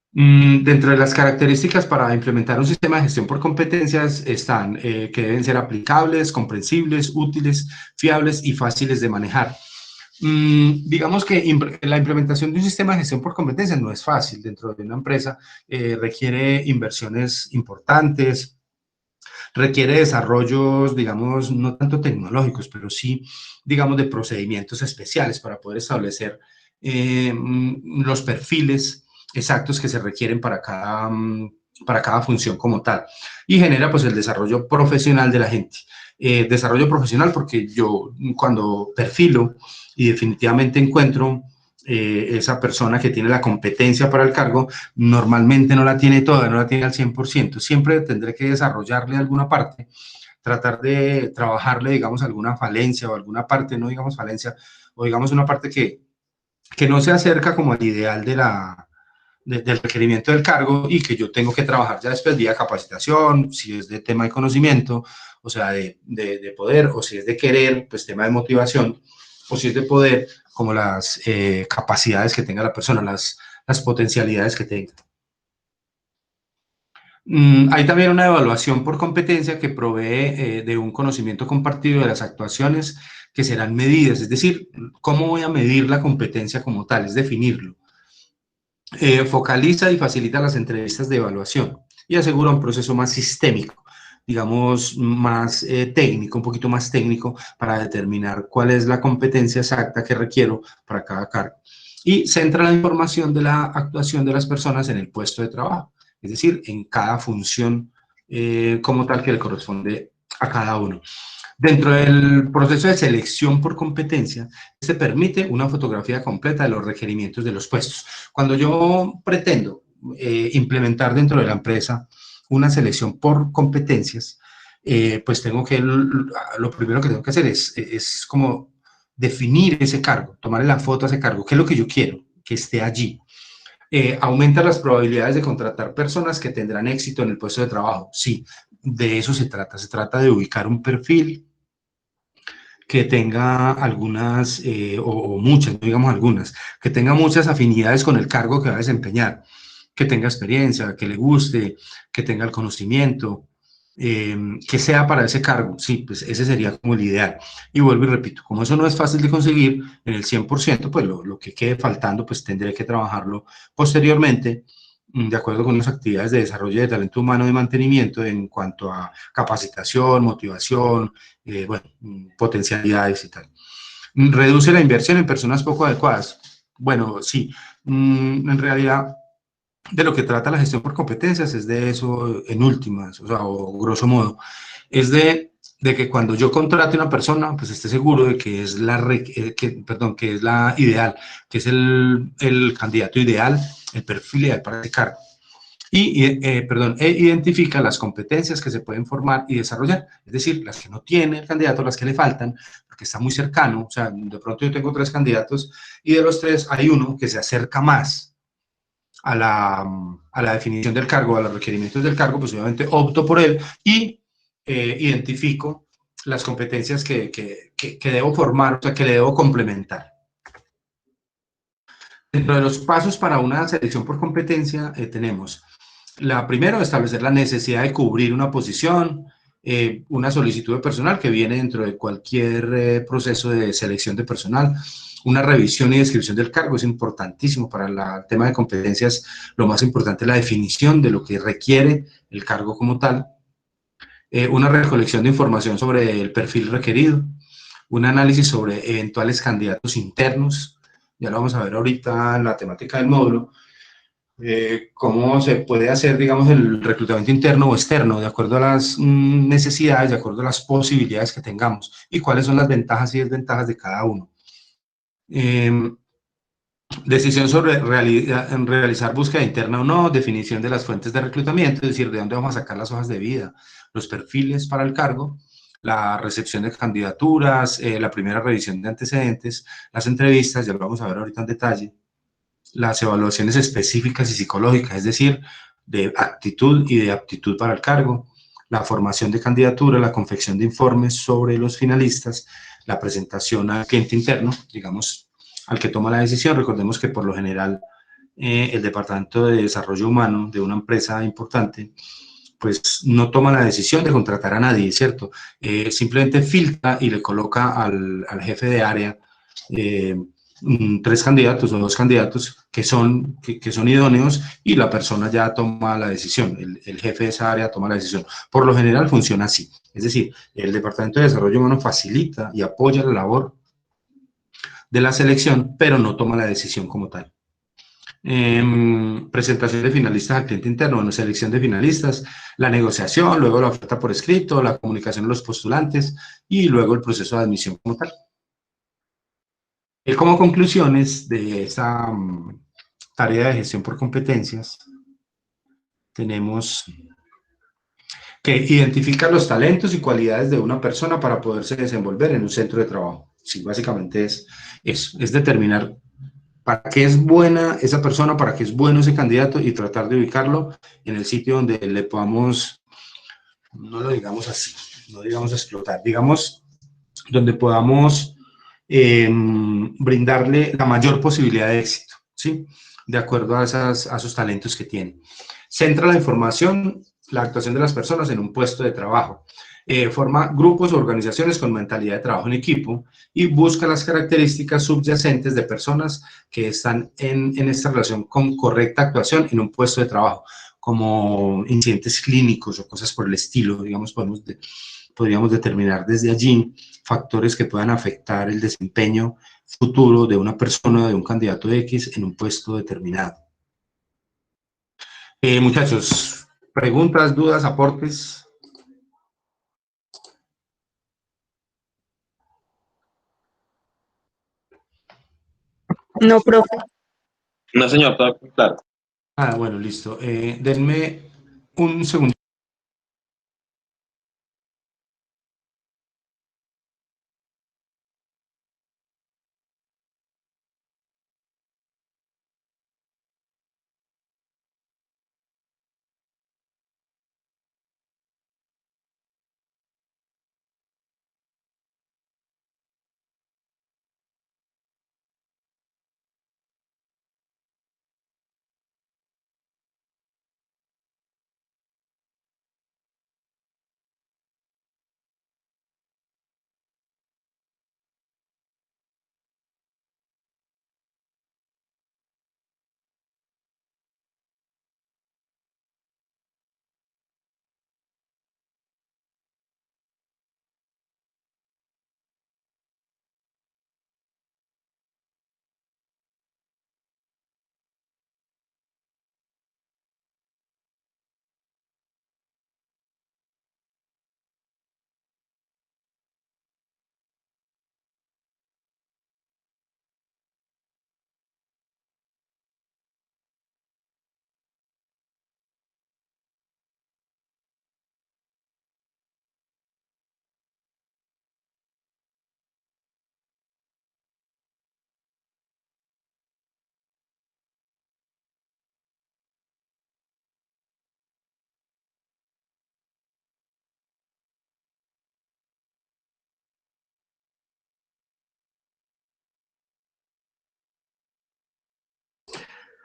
Dentro de las características para implementar un sistema de gestión por competencias están que deben ser aplicables, comprensibles, útiles, fiables y fáciles de manejar. Digamos que la implementación de un sistema de gestión por competencias no es fácil dentro de una empresa, requiere inversiones importantes, requiere desarrollos, digamos, no tanto tecnológicos, pero sí, digamos, de procedimientos especiales para poder establecer los perfiles exactos que se requieren para cada función como tal. Y genera, pues, el desarrollo profesional de la gente. Desarrollo profesional porque yo, cuando perfilo y definitivamente encuentro esa persona que tiene la competencia para el cargo, normalmente no la tiene toda, no la tiene al 100%. Siempre tendré que desarrollarle alguna parte, tratar de trabajarle, digamos, alguna falencia o alguna parte, no digamos falencia, o digamos una parte que no se acerca como al ideal del requerimiento del cargo y que yo tengo que trabajar ya después vía capacitación, si es de tema de conocimiento, o sea, de poder, o si es de querer, pues tema de motivación, o si es de poder, como las capacidades que tenga la persona, las potencialidades que tenga. Hay también una evaluación por competencia que provee de un conocimiento compartido de las actuaciones que serán medidas, es decir, ¿cómo voy a medir la competencia como tal? Es definirlo. Focaliza y facilita las entrevistas de evaluación y asegura un proceso más sistémico, digamos, más técnico, un poquito más técnico para determinar cuál es la competencia exacta que requiero para cada cargo. Y centra la información de la actuación de las personas en el puesto de trabajo, es decir, en cada función como tal que le corresponde a cada uno. Dentro del proceso de selección por competencia, se permite una fotografía completa de los requerimientos de los puestos. Cuando yo pretendo implementar dentro de la empresa una selección por competencias, pues tengo que, lo primero que tengo que hacer es como definir ese cargo, tomarle la foto a ese cargo, qué es lo que yo quiero que esté allí. Aumenta las probabilidades de contratar personas que tendrán éxito en el puesto de trabajo. Sí, de eso se trata de ubicar un perfil que tenga algunas, o muchas, no digamos algunas, que tenga muchas afinidades con el cargo que va a desempeñar, que tenga experiencia, que le guste, que tenga el conocimiento, que sea para ese cargo. Sí, pues ese sería como el ideal. Y vuelvo y repito, como eso no es fácil de conseguir en el 100%, pues lo que quede faltando, pues tendré que trabajarlo posteriormente, de acuerdo con las actividades de desarrollo de talento humano y mantenimiento en cuanto a capacitación, motivación, bueno, potencialidades y tal. Reduce la inversión en personas poco adecuadas. Bueno, sí, en realidad de lo que trata la gestión por competencias es de eso en últimas, o sea, o grosso modo, es de que cuando yo contrate una persona, pues esté seguro de que es que es la ideal, que es el candidato ideal, el perfil ideal para ese cargo. E identifica las competencias que se pueden formar y desarrollar, es decir, las que no tiene el candidato, las que le faltan, porque está muy cercano, o sea, de pronto yo tengo 3 candidatos y de los 3 hay uno que se acerca más a la definición del cargo, a los requerimientos del cargo, pues obviamente opto por él y identifico las competencias que debo formar, o sea, que le debo complementar. Dentro de los pasos para una selección por competencia tenemos la primera, establecer la necesidad de cubrir una posición, una solicitud de personal que viene dentro de cualquier proceso de selección de personal, una revisión y descripción del cargo, es importantísimo para el tema de competencias, lo más importante es la definición de lo que requiere el cargo como tal, una recolección de información sobre el perfil requerido, un análisis sobre eventuales candidatos internos, ya lo vamos a ver ahorita en la temática del módulo, cómo se puede hacer, digamos, el reclutamiento interno o externo, de acuerdo a las necesidades, de acuerdo a las posibilidades que tengamos, y cuáles son las ventajas y desventajas de cada uno. Decisión sobre realizar búsqueda interna o no, definición de las fuentes de reclutamiento, es decir, de dónde vamos a sacar las hojas de vida, los perfiles para el cargo, la recepción de candidaturas, la primera revisión de antecedentes, las entrevistas, ya lo vamos a ver ahorita en detalle, las evaluaciones específicas y psicológicas, es decir, de actitud y de aptitud para el cargo, la formación de candidatura, la confección de informes sobre los finalistas, la presentación al cliente interno, digamos, al que toma la decisión. Recordemos que por lo general el Departamento de Desarrollo Humano de una empresa importante, pues no toma la decisión de contratar a nadie, ¿cierto? Simplemente filtra y le coloca al jefe de área 3 candidatos o 2 candidatos que son idóneos y la persona ya toma la decisión, el jefe de esa área toma la decisión. Por lo general funciona así, es decir, el Departamento de Desarrollo Humano facilita y apoya la labor de la selección, pero no toma la decisión como tal. Presentación de finalistas al cliente interno, bueno, selección de finalistas, la negociación, luego la oferta por escrito, la comunicación de los postulantes y luego el proceso de admisión como tal. Como conclusiones de esa tarea de gestión por competencias, tenemos que identificar los talentos y cualidades de una persona para poderse desenvolver en un centro de trabajo. Sí, básicamente es eso, es determinar para qué es buena esa persona, para qué es bueno ese candidato y tratar de ubicarlo en el sitio donde le podamos, no lo digamos así, no digamos explotar, digamos donde podamos brindarle la mayor posibilidad de éxito, ¿sí? De acuerdo a esos talentos que tiene. Centra la información, la actuación de las personas en un puesto de trabajo. Forma grupos o organizaciones con mentalidad de trabajo en equipo y busca las características subyacentes de personas que están en esta relación con correcta actuación en un puesto de trabajo, como incidentes clínicos o cosas por el estilo, digamos, podríamos determinar desde allí factores que puedan afectar el desempeño futuro de una persona, de un candidato X en un puesto determinado. Muchachos, preguntas, dudas, aportes. No, profe. No, señor, todo claro. Bueno, listo. Denme un segundo.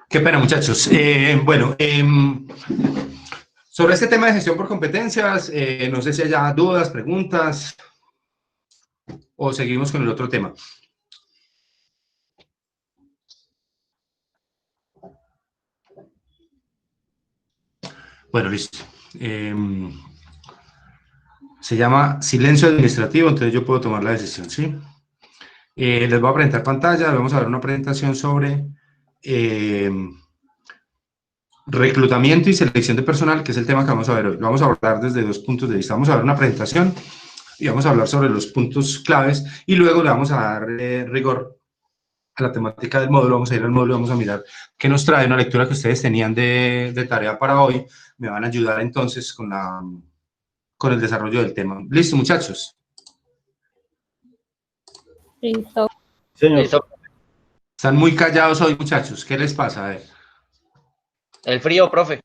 Qué pena, muchachos. Bueno, sobre este tema de gestión por competencias, no sé si haya dudas, preguntas, o seguimos con el otro tema. Bueno, listo. Se llama silencio administrativo, entonces yo puedo tomar la decisión, ¿sí? Les voy a presentar pantalla, vamos a ver una presentación sobre reclutamiento y selección de personal, que es el tema que vamos a ver hoy. Lo vamos a abordar desde 2 puntos de vista. Vamos a ver una presentación y vamos a hablar sobre los puntos claves y luego le vamos a dar rigor a la temática del módulo. Vamos a ir al módulo y vamos a mirar qué nos trae una lectura que ustedes tenían de tarea para hoy. Me van a ayudar entonces con el desarrollo del tema. ¿Listo, muchachos? Listo. Señor. Listo. Están muy callados hoy, muchachos. ¿Qué les pasa? A ver. El frío, profe.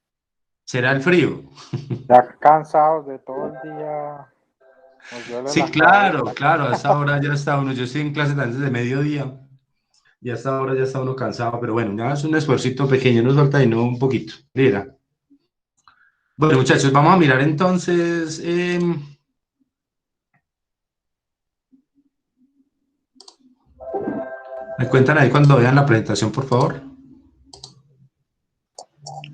¿Será el frío? Ya cansados de todo el día. Nos duele Sí, la claro, cabeza. claro. A esta hora ya está uno. Yo estoy en clase antes de mediodía. Y a esta hora ya está uno cansado. Pero bueno, ya es un esfuercito pequeño. Nos falta y no un poquito. Mira. Bueno, muchachos, vamos a mirar entonces. ¿Me cuentan ahí cuando vean la presentación, por favor?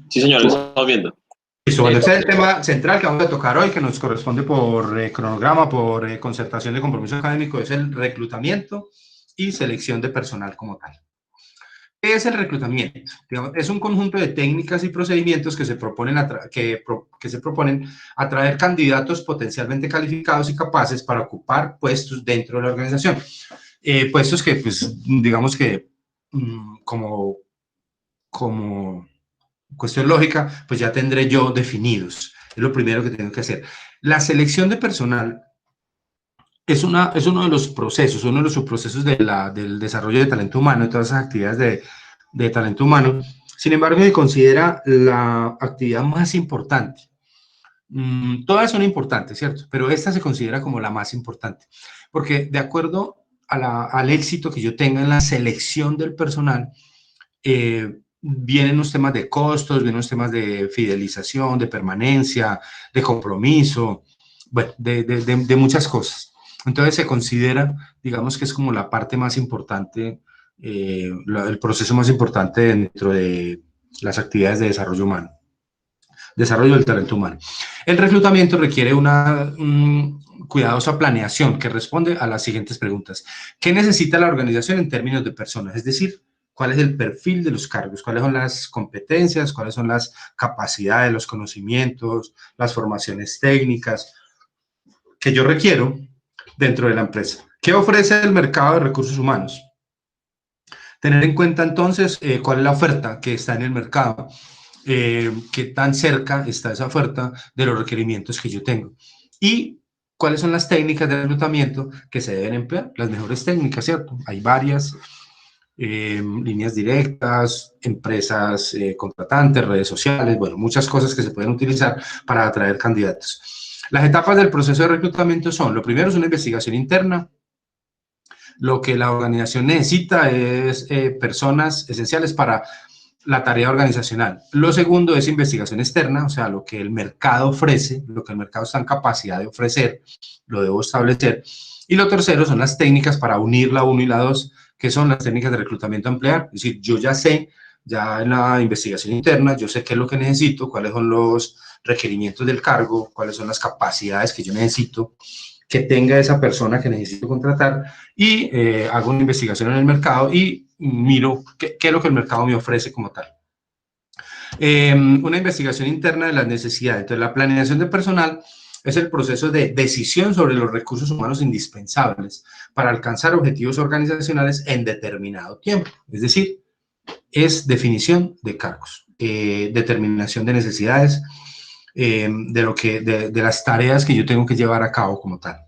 Sí, señor, lo estamos viendo. Listo, bueno, este es el tema central que vamos a tocar hoy, que nos corresponde por cronograma, por concertación de compromiso académico, es el reclutamiento y selección de personal como tal. ¿Qué es el reclutamiento? Digamos, es un conjunto de técnicas y procedimientos que se proponen atraer candidatos potencialmente calificados y capaces para ocupar puestos dentro de la organización. Puestos que, pues, digamos que como cuestión lógica, pues ya tendré yo definidos. Es lo primero que tengo que hacer. La selección de personal es uno de los procesos, uno de los subprocesos del desarrollo de talento humano, de todas esas actividades de talento humano. Sin embargo, se considera la actividad más importante. Todas son importantes, ¿cierto? Pero esta se considera como la más importante, porque de acuerdo al éxito que yo tenga en la selección del personal, vienen los temas de costos, vienen los temas de fidelización, de permanencia, de compromiso, bueno, de muchas cosas. Entonces se considera, digamos que es como la parte más importante, el proceso más importante dentro de las actividades de desarrollo humano, desarrollo del talento humano. El reclutamiento requiere una cuidadosa planeación que responde a las siguientes preguntas. ¿Qué necesita la organización en términos de personas? Es decir, ¿cuál es el perfil de los cargos? ¿Cuáles son las competencias? ¿Cuáles son las capacidades, los conocimientos, las formaciones técnicas que yo requiero dentro de la empresa? ¿Qué ofrece el mercado de recursos humanos? Tener en cuenta entonces cuál es la oferta que está en el mercado, qué tan cerca está esa oferta de los requerimientos que yo tengo y cuáles son las técnicas de reclutamiento que se deben emplear, las mejores técnicas, ¿cierto? Hay varias. Líneas directas, empresas contratantes, redes sociales, bueno, muchas cosas que se pueden utilizar para atraer candidatos. Las etapas del proceso de reclutamiento son, lo primero es una investigación interna, lo que la organización necesita es personas esenciales para la tarea organizacional. Lo segundo es investigación externa, o sea, lo que el mercado ofrece, lo que el mercado está en capacidad de ofrecer, lo debo establecer. Y lo tercero son las técnicas para unir la 1 y la 2, que son las técnicas de reclutamiento a emplear. Es decir, yo ya sé, ya en la investigación interna, yo sé qué es lo que necesito, cuáles son los requerimientos del cargo, cuáles son las capacidades que yo necesito que tenga esa persona que necesito contratar y hago una investigación en el mercado y miro qué es lo que el mercado me ofrece como tal. Una investigación interna de las necesidades. Entonces, la planeación de personal es el proceso de decisión sobre los recursos humanos indispensables para alcanzar objetivos organizacionales en determinado tiempo. Es decir, es definición de cargos, determinación de necesidades, de las tareas que yo tengo que llevar a cabo como tal.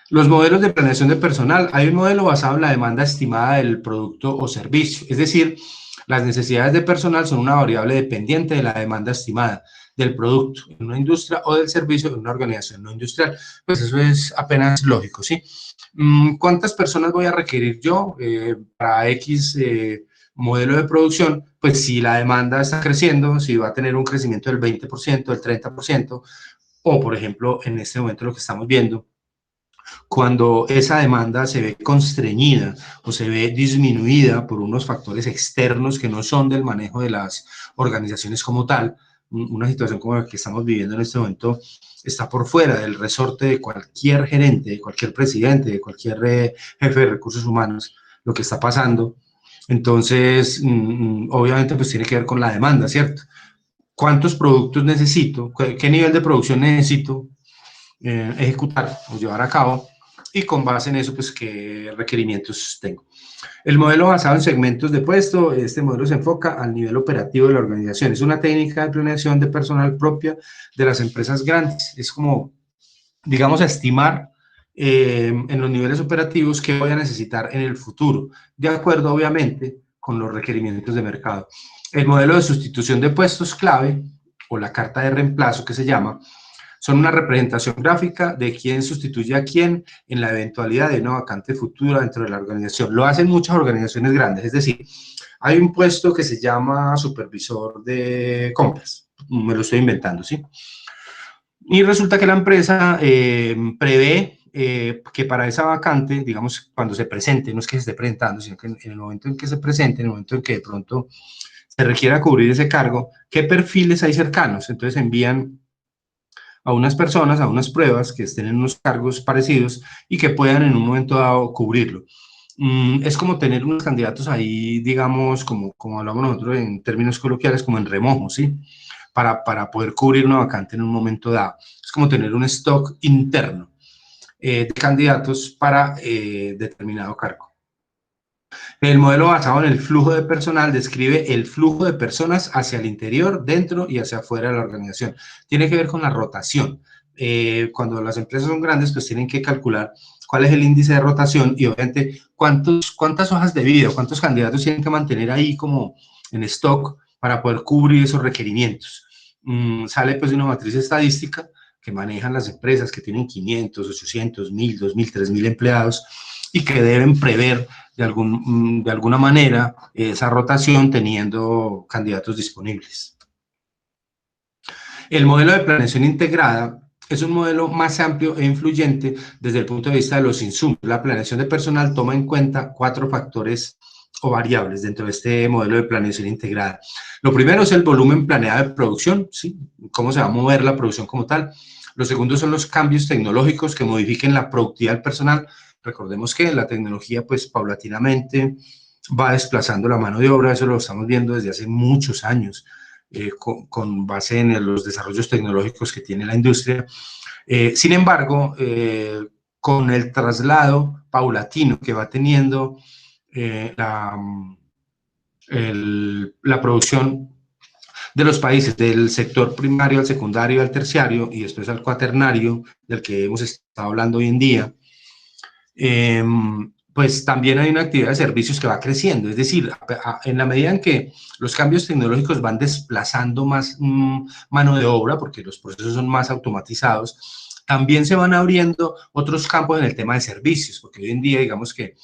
Los modelos de planeación de personal. Hay un modelo basado en la demanda estimada del producto o servicio, es decir, las necesidades de personal son una variable dependiente de la demanda estimada del producto en una industria o del servicio en una organización no industrial. Pues eso es apenas lógico, ¿sí? ¿Cuántas personas voy a requerir yo para X modelo de producción? Pues si la demanda está creciendo, si va a tener un crecimiento del 20%, del 30%, o por ejemplo, en este momento lo que estamos viendo, cuando esa demanda se ve constreñida o se ve disminuida por unos factores externos que no son del manejo de las organizaciones como tal, una situación como la que estamos viviendo en este momento está por fuera del resorte de cualquier gerente, de cualquier presidente, de cualquier jefe de recursos humanos, lo que está pasando. Entonces, obviamente, pues tiene que ver con la demanda, ¿cierto? ¿Cuántos productos necesito? ¿Qué nivel de producción necesito ejecutar o llevar a cabo? Y con base en eso, pues, qué requerimientos tengo. El modelo basado en segmentos de puesto, este modelo se enfoca al nivel operativo de la organización. Es una técnica de planeación de personal propia de las empresas grandes. Es como, digamos, estimar en los niveles operativos qué voy a necesitar en el futuro, de acuerdo, obviamente, con los requerimientos de mercado. El modelo de sustitución de puestos clave, o la carta de reemplazo que se llama, son una representación gráfica de quién sustituye a quién en la eventualidad de una vacante futura dentro de la organización. Lo hacen muchas organizaciones grandes, es decir, hay un puesto que se llama supervisor de compras, me lo estoy inventando, ¿sí? Y resulta que la empresa prevé que para esa vacante, digamos, cuando se presente, no es que se esté presentando, sino que en el momento en que se presente, en el momento en que de pronto se requiera cubrir ese cargo, ¿qué perfiles hay cercanos? Entonces envían a unas personas, a unas pruebas que estén en unos cargos parecidos y que puedan en un momento dado cubrirlo. Es como tener unos candidatos ahí, digamos, como hablamos nosotros en términos coloquiales, como en remojo, ¿sí? Para poder cubrir una vacante en un momento dado. Es como tener un stock interno de candidatos para determinado cargo. El modelo basado en el flujo de personal describe el flujo de personas hacia el interior, dentro y hacia afuera de la organización. Tiene que ver con la rotación. Cuando las empresas son grandes, pues tienen que calcular cuál es el índice de rotación y obviamente cuántas hojas de vida, cuántos candidatos tienen que mantener ahí como en stock para poder cubrir esos requerimientos. Sale pues de una matriz estadística que manejan las empresas que tienen 500, 800, 1000, 2000, 3000 empleados y que deben prever de alguna manera esa rotación teniendo candidatos disponibles. El modelo de planeación integrada es un modelo más amplio e influyente desde el punto de vista de los insumos. La planeación de personal toma en cuenta 4 factores o variables dentro de este modelo de planeación integrada. Lo primero es el volumen planeado de producción, ¿sí? Cómo se va a mover la producción como tal. Lo segundo son los cambios tecnológicos que modifiquen la productividad del personal. Recordemos que la tecnología, pues, paulatinamente va desplazando la mano de obra, eso lo estamos viendo desde hace muchos años, con base en los desarrollos tecnológicos que tiene la industria. Sin embargo, con el traslado paulatino que va teniendo la producción de los países, del sector primario al secundario al terciario y después al cuaternario, del que hemos estado hablando hoy en día, pues también hay una actividad de servicios que va creciendo, es decir, en la medida en que los cambios tecnológicos van desplazando más mano de obra, porque los procesos son más automatizados, también se van abriendo otros campos en el tema de servicios, porque hoy en día, digamos que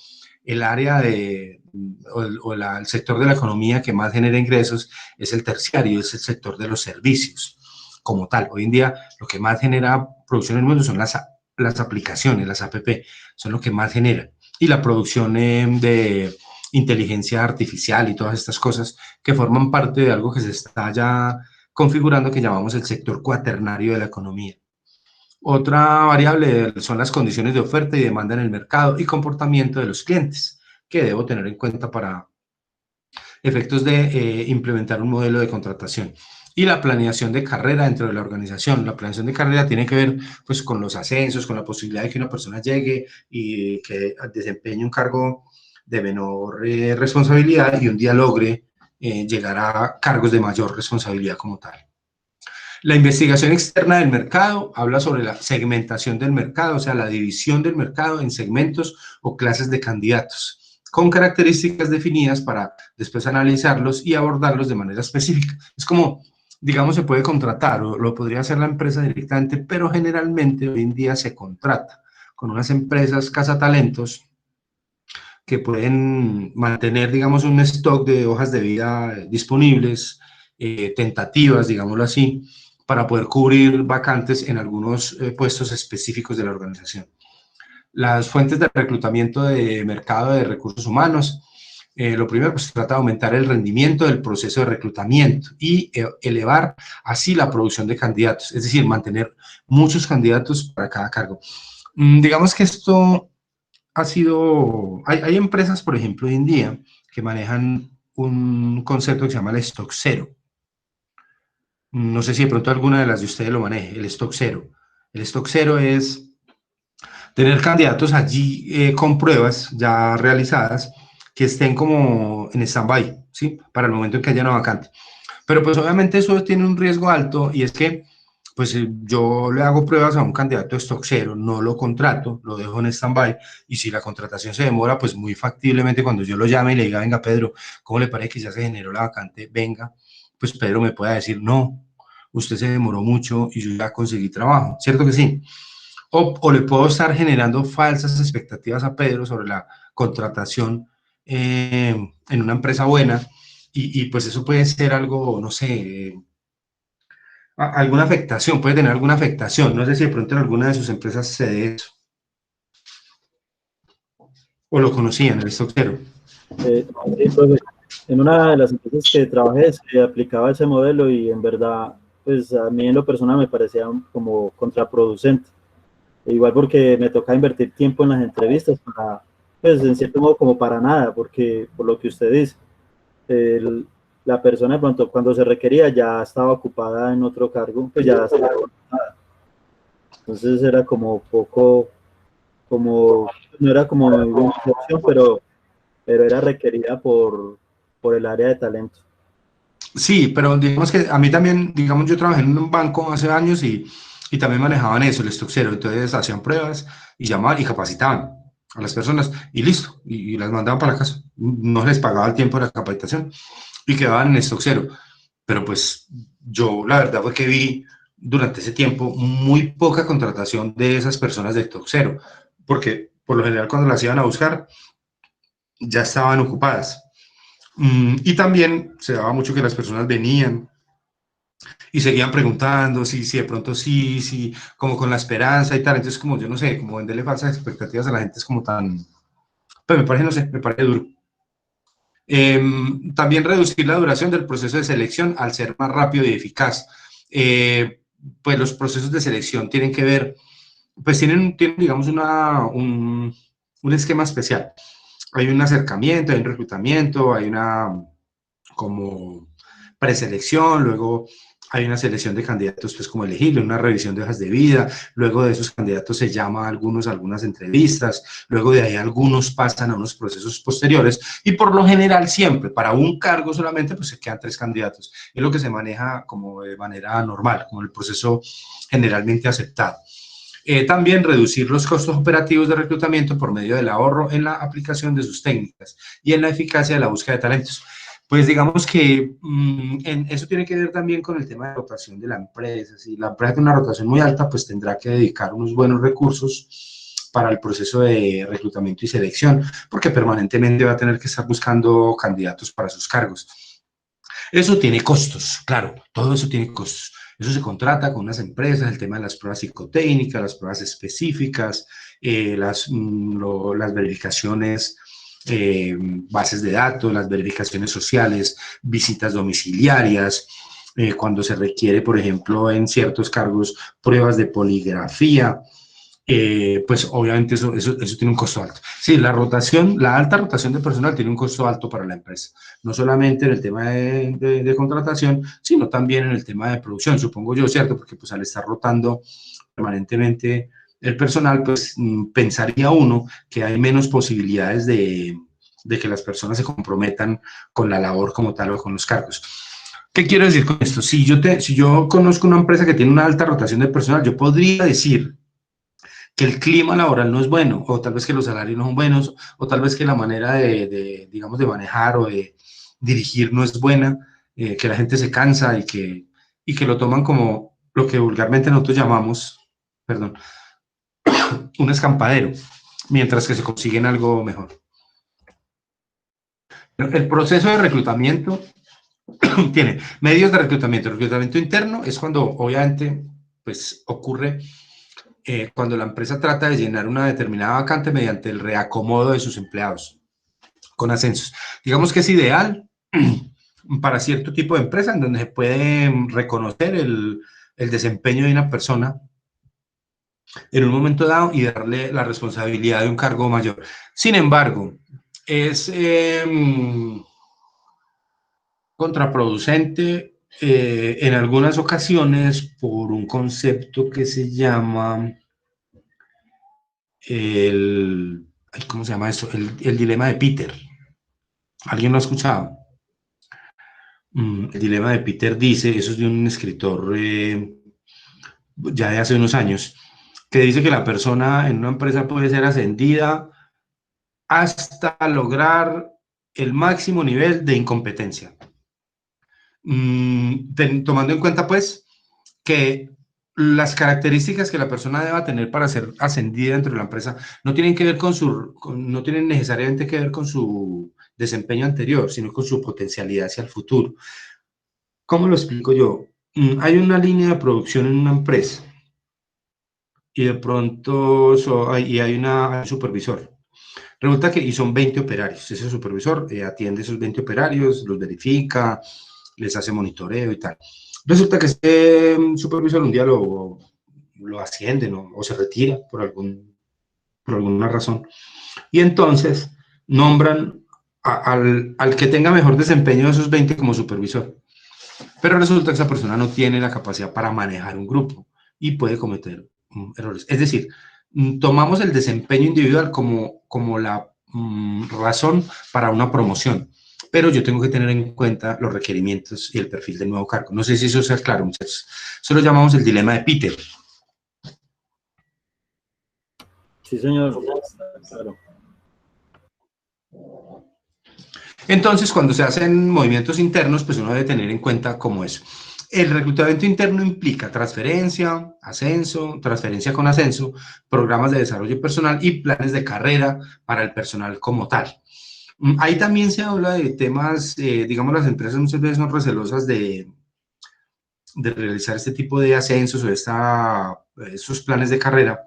el área el sector de la economía que más genera ingresos es el terciario, es el sector de los servicios como tal. Hoy en día lo que más genera producción en el mundo son las aplicaciones, las APP, son lo que más generan. Y la producción de inteligencia artificial y todas estas cosas que forman parte de algo que se está ya configurando que llamamos el sector cuaternario de la economía. Otra variable son las condiciones de oferta y demanda en el mercado y comportamiento de los clientes, que debo tener en cuenta para efectos de implementar un modelo de contratación. Y la planeación de carrera dentro de la organización. La planeación de carrera tiene que ver pues, con los ascensos, con la posibilidad de que una persona llegue y que desempeñe un cargo de menor responsabilidad y un día logre llegar a cargos de mayor responsabilidad como tal. La investigación externa del mercado habla sobre la segmentación del mercado, o sea, la división del mercado en segmentos o clases de candidatos, con características definidas para después analizarlos y abordarlos de manera específica. Es como, digamos, se puede contratar o lo podría hacer la empresa directamente, pero generalmente hoy en día se contrata con unas empresas cazatalentos que pueden mantener, digamos, un stock de hojas de vida disponibles, tentativas, digámoslo así, para poder cubrir vacantes en algunos puestos específicos de la organización. Las fuentes de reclutamiento de mercado de recursos humanos. Lo primero, pues, se trata de aumentar el rendimiento del proceso de reclutamiento y elevar así la producción de candidatos, es decir, mantener muchos candidatos para cada cargo. Digamos que esto ha sido... Hay empresas, por ejemplo, hoy en día que manejan un concepto que se llama el stock cero. No sé si de pronto alguna de las de ustedes lo maneje, el stock cero. El stock cero es tener candidatos allí con pruebas ya realizadas que estén como en stand-by, ¿sí? Para el momento en que haya una vacante. Pero pues obviamente eso tiene un riesgo alto y es que pues yo le hago pruebas a un candidato de stock cero, no lo contrato, lo dejo en stand-by y si la contratación se demora, pues muy factiblemente cuando yo lo llame y le diga, venga Pedro, ¿cómo le parece que ya se generó la vacante? Venga, pues Pedro me pueda decir, no, usted se demoró mucho y yo ya conseguí trabajo, ¿cierto que sí? O le puedo estar generando falsas expectativas a Pedro sobre la contratación en una empresa buena y pues eso puede ser algo, no sé, alguna afectación, puede tener alguna afectación. No sé si de pronto en alguna de sus empresas se dé eso. ¿O lo conocían, el stock cero? Sí, profe. En una de las empresas que trabajé se aplicaba ese modelo y en verdad, pues a mí en lo personal me parecía como contraproducente. Igual porque me toca invertir tiempo en las entrevistas para, pues en cierto modo como para nada, porque por lo que usted dice, el- la persona de pronto cuando se requería ya estaba ocupada en otro cargo, pues ya estaba ocupada. Entonces era como poco, como, no era como muy buena opción, pero era requerida por el área de talento. Sí, pero digamos que a mí también, digamos, yo trabajé en un banco hace años y también manejaban eso, el stock cero. Entonces hacían pruebas y llamaban y capacitaban a las personas y listo, y las mandaban para la casa. No les pagaba el tiempo de la capacitación y quedaban en stock cero. Pero pues yo la verdad fue que vi durante ese tiempo muy poca contratación de esas personas de stock cero, porque por lo general cuando las iban a buscar ya estaban ocupadas. Y también se daba mucho que las personas venían y seguían preguntando si de pronto sí, como con la esperanza y tal. Entonces, como yo no sé, como venderle falsas expectativas a la gente es como tan, pues me parece, no sé, me parece duro. También reducir la duración del proceso de selección al ser más rápido y eficaz. Pues los procesos de selección tienen que ver, pues tienen digamos, un esquema especial. Hay un acercamiento, hay un reclutamiento, hay una como preselección, luego hay una selección de candidatos, pues como elegible, una revisión de hojas de vida, luego de esos candidatos se llama a algunas entrevistas, luego de ahí algunos pasan a unos procesos posteriores y por lo general siempre, para un cargo solamente, pues se quedan 3 candidatos. Es lo que se maneja como de manera normal, como el proceso generalmente aceptado. También reducir los costos operativos de reclutamiento por medio del ahorro en la aplicación de sus técnicas y en la eficacia de la búsqueda de talentos. Pues digamos que eso tiene que ver también con el tema de rotación de la empresa. Si la empresa tiene una rotación muy alta, pues tendrá que dedicar unos buenos recursos para el proceso de reclutamiento y selección, porque permanentemente va a tener que estar buscando candidatos para sus cargos. Eso tiene costos, claro, todo eso tiene costos. Eso se contrata con unas empresas, el tema de las pruebas psicotécnicas, las pruebas específicas, las verificaciones, bases de datos, las verificaciones sociales, visitas domiciliarias, cuando se requiere, por ejemplo, en ciertos cargos, pruebas de poligrafía, pues obviamente eso tiene un costo alto. Sí, la alta rotación de personal tiene un costo alto para la empresa, no solamente en el tema de contratación, sino también en el tema de producción, supongo yo, ¿cierto? Porque pues al estar rotando permanentemente el personal, pues pensaría uno que hay menos posibilidades de que las personas se comprometan con la labor como tal o con los cargos. ¿Qué quiero decir con esto? Si yo conozco una empresa que tiene una alta rotación de personal, yo podría decir que el clima laboral no es bueno, o tal vez que los salarios no son buenos, o tal vez que la manera digamos, de manejar o de dirigir no es buena, que la gente se cansa y que lo toman como lo que vulgarmente nosotros llamamos, perdón, un escampadero, mientras que se consiguen algo mejor. El proceso de reclutamiento tiene medios de reclutamiento. El reclutamiento interno es cuando obviamente pues ocurre cuando la empresa trata de llenar una determinada vacante mediante el reacomodo de sus empleados con ascensos. Digamos que es ideal para cierto tipo de empresa en donde se puede reconocer el desempeño de una persona en un momento dado y darle la responsabilidad de un cargo mayor. Sin embargo, es contraproducente en algunas ocasiones por un concepto que se llama ¿cómo se llama eso? El dilema de Peter. ¿Alguien lo ha escuchado? El dilema de Peter dice, eso es de un escritor ya de hace unos años, que dice que la persona en una empresa puede ser ascendida hasta lograr el máximo nivel de incompetencia. Tomando en cuenta, pues, que las características que la persona deba tener para ser ascendida dentro de la empresa no tienen que ver no tienen necesariamente que ver con su desempeño anterior, sino con su potencialidad hacia el futuro. ¿Cómo lo explico yo? Hay una línea de producción en una empresa y de pronto hay un supervisor. Resulta que, y son 20 operarios, ese supervisor atiende esos 20 operarios, los verifica, les hace monitoreo y tal. Resulta que este supervisor un día lo ascienden o se retira por alguna razón. Y entonces nombran al que tenga mejor desempeño de esos 20 como supervisor. Pero resulta que esa persona no tiene la capacidad para manejar un grupo y puede cometer errores. Es decir, tomamos el desempeño individual como la razón para una promoción, pero yo tengo que tener en cuenta los requerimientos y el perfil del nuevo cargo. No sé si eso sea claro, muchachos. Eso lo llamamos el dilema de Peter. Sí, señor. Claro. Entonces, cuando se hacen movimientos internos, pues uno debe tener en cuenta cómo es. El reclutamiento interno implica transferencia, ascenso, transferencia con ascenso, programas de desarrollo personal y planes de carrera para el personal como tal. Ahí también se habla de temas, digamos, las empresas muchas veces son recelosas de realizar este tipo de ascensos o esos planes de carrera,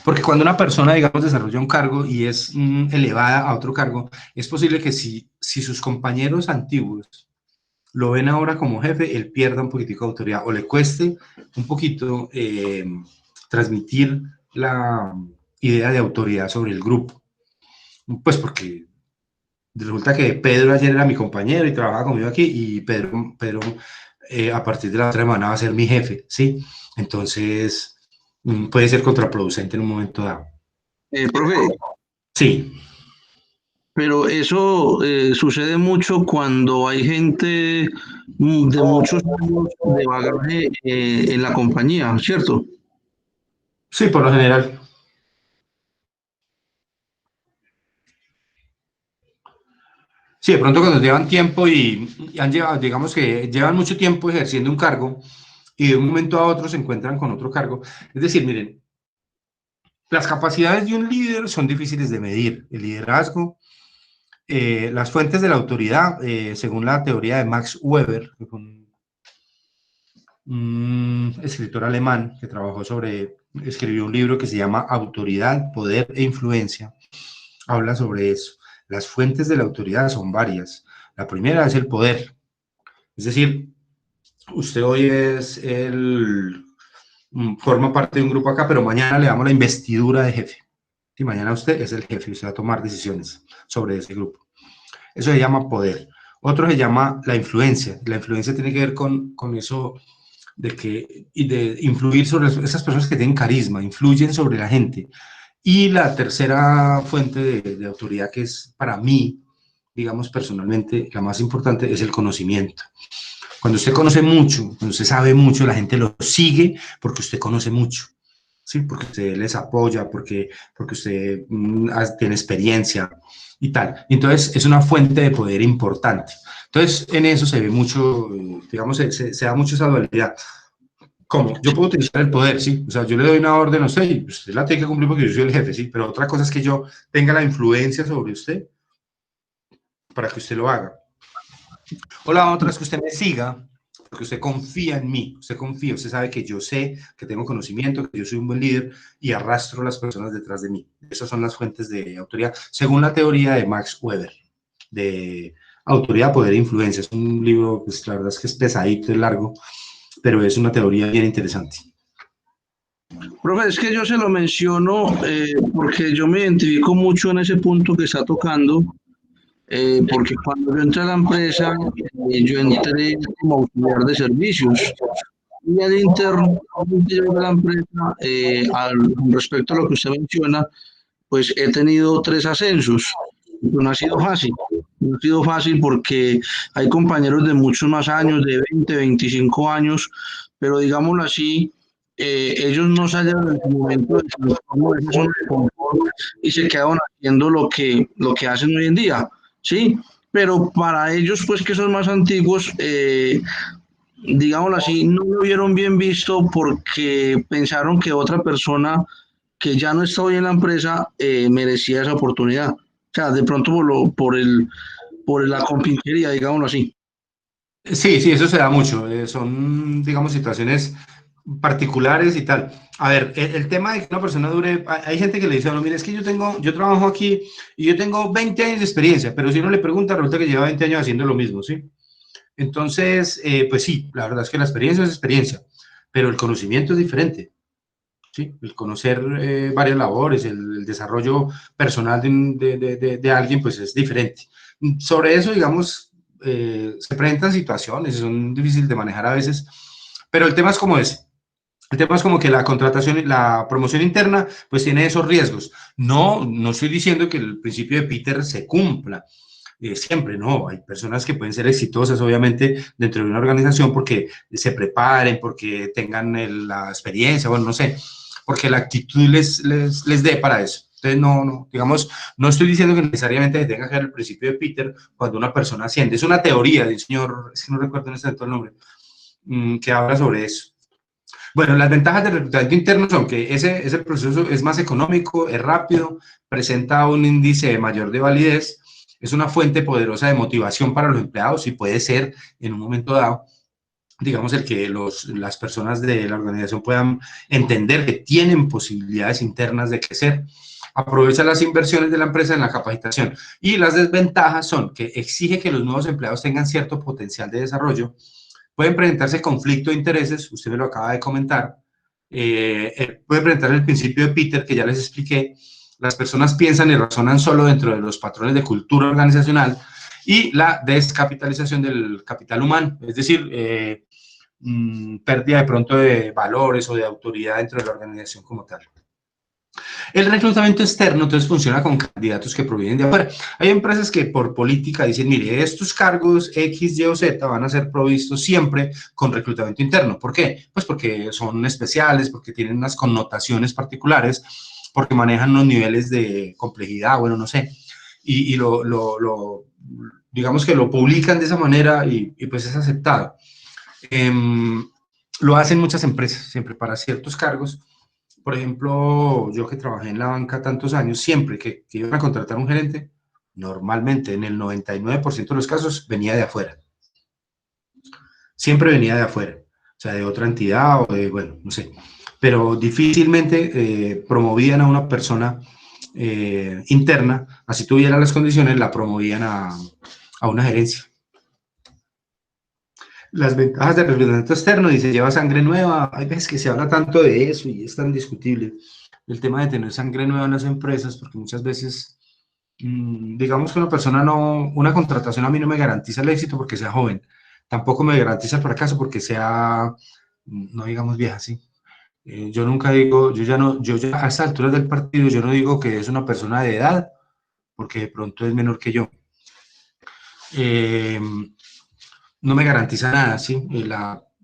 porque cuando una persona, digamos, desarrolla un cargo y es elevada a otro cargo, es posible que si sus compañeros antiguos lo ven ahora como jefe, él pierda un poquitico de autoridad o le cueste un poquito transmitir la idea de autoridad sobre el grupo. Pues porque resulta que Pedro ayer era mi compañero y trabajaba conmigo aquí y Pedro a partir de la otra semana va a ser mi jefe, ¿sí? Entonces puede ser contraproducente en un momento dado. Profe. Sí. Pero eso sucede mucho cuando hay gente de muchos años de bagaje en la compañía, ¿cierto? Sí, por lo general. Sí, de pronto cuando llevan tiempo y han llevado, digamos que llevan mucho tiempo ejerciendo un cargo y de un momento a otro se encuentran con otro cargo. Es decir, miren, las capacidades de un líder son difíciles de medir. El liderazgo, las fuentes de la autoridad, según la teoría de Max Weber, que fue un escritor alemán que escribió un libro que se llama Autoridad, Poder e Influencia, habla sobre eso. Las fuentes de la autoridad son varias. La primera es el poder. Es decir, usted hoy forma parte de un grupo acá, pero mañana le damos la investidura de jefe. Y mañana usted es el jefe, usted va a tomar decisiones sobre ese grupo. Eso se llama poder. Otro se llama la influencia. La influencia tiene que ver con eso de influir sobre esas personas que tienen carisma, influyen sobre la gente. Y la tercera fuente de autoridad, que es para mí, digamos personalmente, la más importante, es el conocimiento. Cuando usted conoce mucho, cuando usted sabe mucho, la gente lo sigue porque usted conoce mucho, ¿sí? Porque usted les apoya, porque usted tiene experiencia y tal. Entonces, es una fuente de poder importante. Entonces, en eso se ve mucho, digamos, se da mucho esa dualidad. ¿Cómo? Yo puedo utilizar el poder, sí. O sea, yo le doy una orden a usted y usted la tiene que cumplir porque yo soy el jefe, sí. Pero otra cosa es que yo tenga la influencia sobre usted para que usted lo haga. O la otra es que usted me siga porque usted confía en mí. Usted confía, usted sabe que yo sé, que tengo conocimiento, que yo soy un buen líder y arrastro a las personas detrás de mí. Esas son las fuentes de autoridad, según la teoría de Max Weber, de autoridad, poder e influencia. Es un libro, pues la verdad es que es pesadito, es largo, pero es una teoría bien interesante. Profe, es que yo se lo menciono porque yo me identifico mucho en ese punto que está tocando, porque cuando yo entré a la empresa, yo entré como auxiliar de servicios y al interno de la empresa, respecto a lo que usted menciona, pues he tenido 3 ascensos. No ha sido fácil, no ha sido fácil porque hay compañeros de muchos más años, de 20, 25 años, pero digámoslo así, ellos no salieron en el momento de su zona de confort y se quedaron haciendo lo que hacen hoy en día, ¿sí? Pero para ellos, pues que son más antiguos, digámoslo así, no lo vieron bien visto porque pensaron que otra persona que ya no está hoy en la empresa merecía esa oportunidad. O sea, de pronto por la compinchería, digámoslo así. Sí, eso se da mucho. Son, digamos, situaciones particulares y tal. A ver, el tema de que una persona dure, hay gente que le dice a uno, mire, es que yo trabajo aquí y yo tengo 20 años de experiencia, pero si uno le pregunta, resulta que lleva 20 años haciendo lo mismo, ¿sí? Entonces, pues sí, la verdad es que la experiencia es experiencia, pero el conocimiento es diferente, ¿sí? El conocer varias labores, el desarrollo personal de alguien, pues es diferente. Sobre eso, digamos, se presentan situaciones, son difíciles de manejar a veces, pero el tema es como ese. El tema es como que la contratación y la promoción interna pues tiene esos riesgos. No estoy diciendo que el principio de Peter se cumpla, siempre, no. Hay personas que pueden ser exitosas, obviamente, dentro de una organización porque se preparen, porque tengan la experiencia, bueno, no sé, porque la actitud les dé para eso. Entonces, digamos, no estoy diciendo que necesariamente se tenga que dar el principio de Peter cuando una persona asciende. Es una teoría del señor, es que no recuerdo en este momento el nombre, que habla sobre eso. Bueno, las ventajas del reclutamiento interno son que ese proceso es más económico, es rápido, presenta un índice mayor de validez, es una fuente poderosa de motivación para los empleados y puede ser en un momento dado, digamos, el que las personas de la organización puedan entender que tienen posibilidades internas de crecer. Aprovecha las inversiones de la empresa en la capacitación. Y las desventajas son que exige que los nuevos empleados tengan cierto potencial de desarrollo. Pueden presentarse conflicto de intereses, usted me lo acaba de comentar. Puede presentar el principio de Peter, que ya les expliqué. Las personas piensan y razonan solo dentro de los patrones de cultura organizacional y la descapitalización del capital humano, es decir, pérdida de pronto de valores o de autoridad dentro de la organización como tal. El reclutamiento externo entonces funciona con candidatos que provienen de afuera. Hay empresas que por política dicen, mire, estos cargos X, Y o Z van a ser provistos siempre con reclutamiento interno. ¿Por qué? Pues porque son especiales, porque tienen unas connotaciones particulares, porque manejan unos niveles de complejidad, bueno, no sé. Y digamos que lo publican de esa manera y pues es aceptado. Lo hacen muchas empresas, siempre para ciertos cargos. Por ejemplo, yo que trabajé en la banca tantos años, siempre que iban a contratar a un gerente, normalmente en el 99% de los casos venía de afuera. Siempre venía de afuera, o sea, de otra entidad o de, bueno, no sé. Pero difícilmente promovían a una persona interna, así tuviera las condiciones, la promovían a una gerencia. Las ventajas del reclutamiento externo, dice, lleva sangre nueva. Hay veces que se habla tanto de eso y es tan discutible el tema de tener sangre nueva en las empresas, porque muchas veces, digamos que una contratación a mí no me garantiza el éxito porque sea joven, tampoco me garantiza el fracaso porque sea, no digamos vieja, sí. Yo nunca digo, yo ya a estas alturas del partido, yo no digo que es una persona de edad, porque de pronto es menor que yo. No me garantiza nada, ¿sí?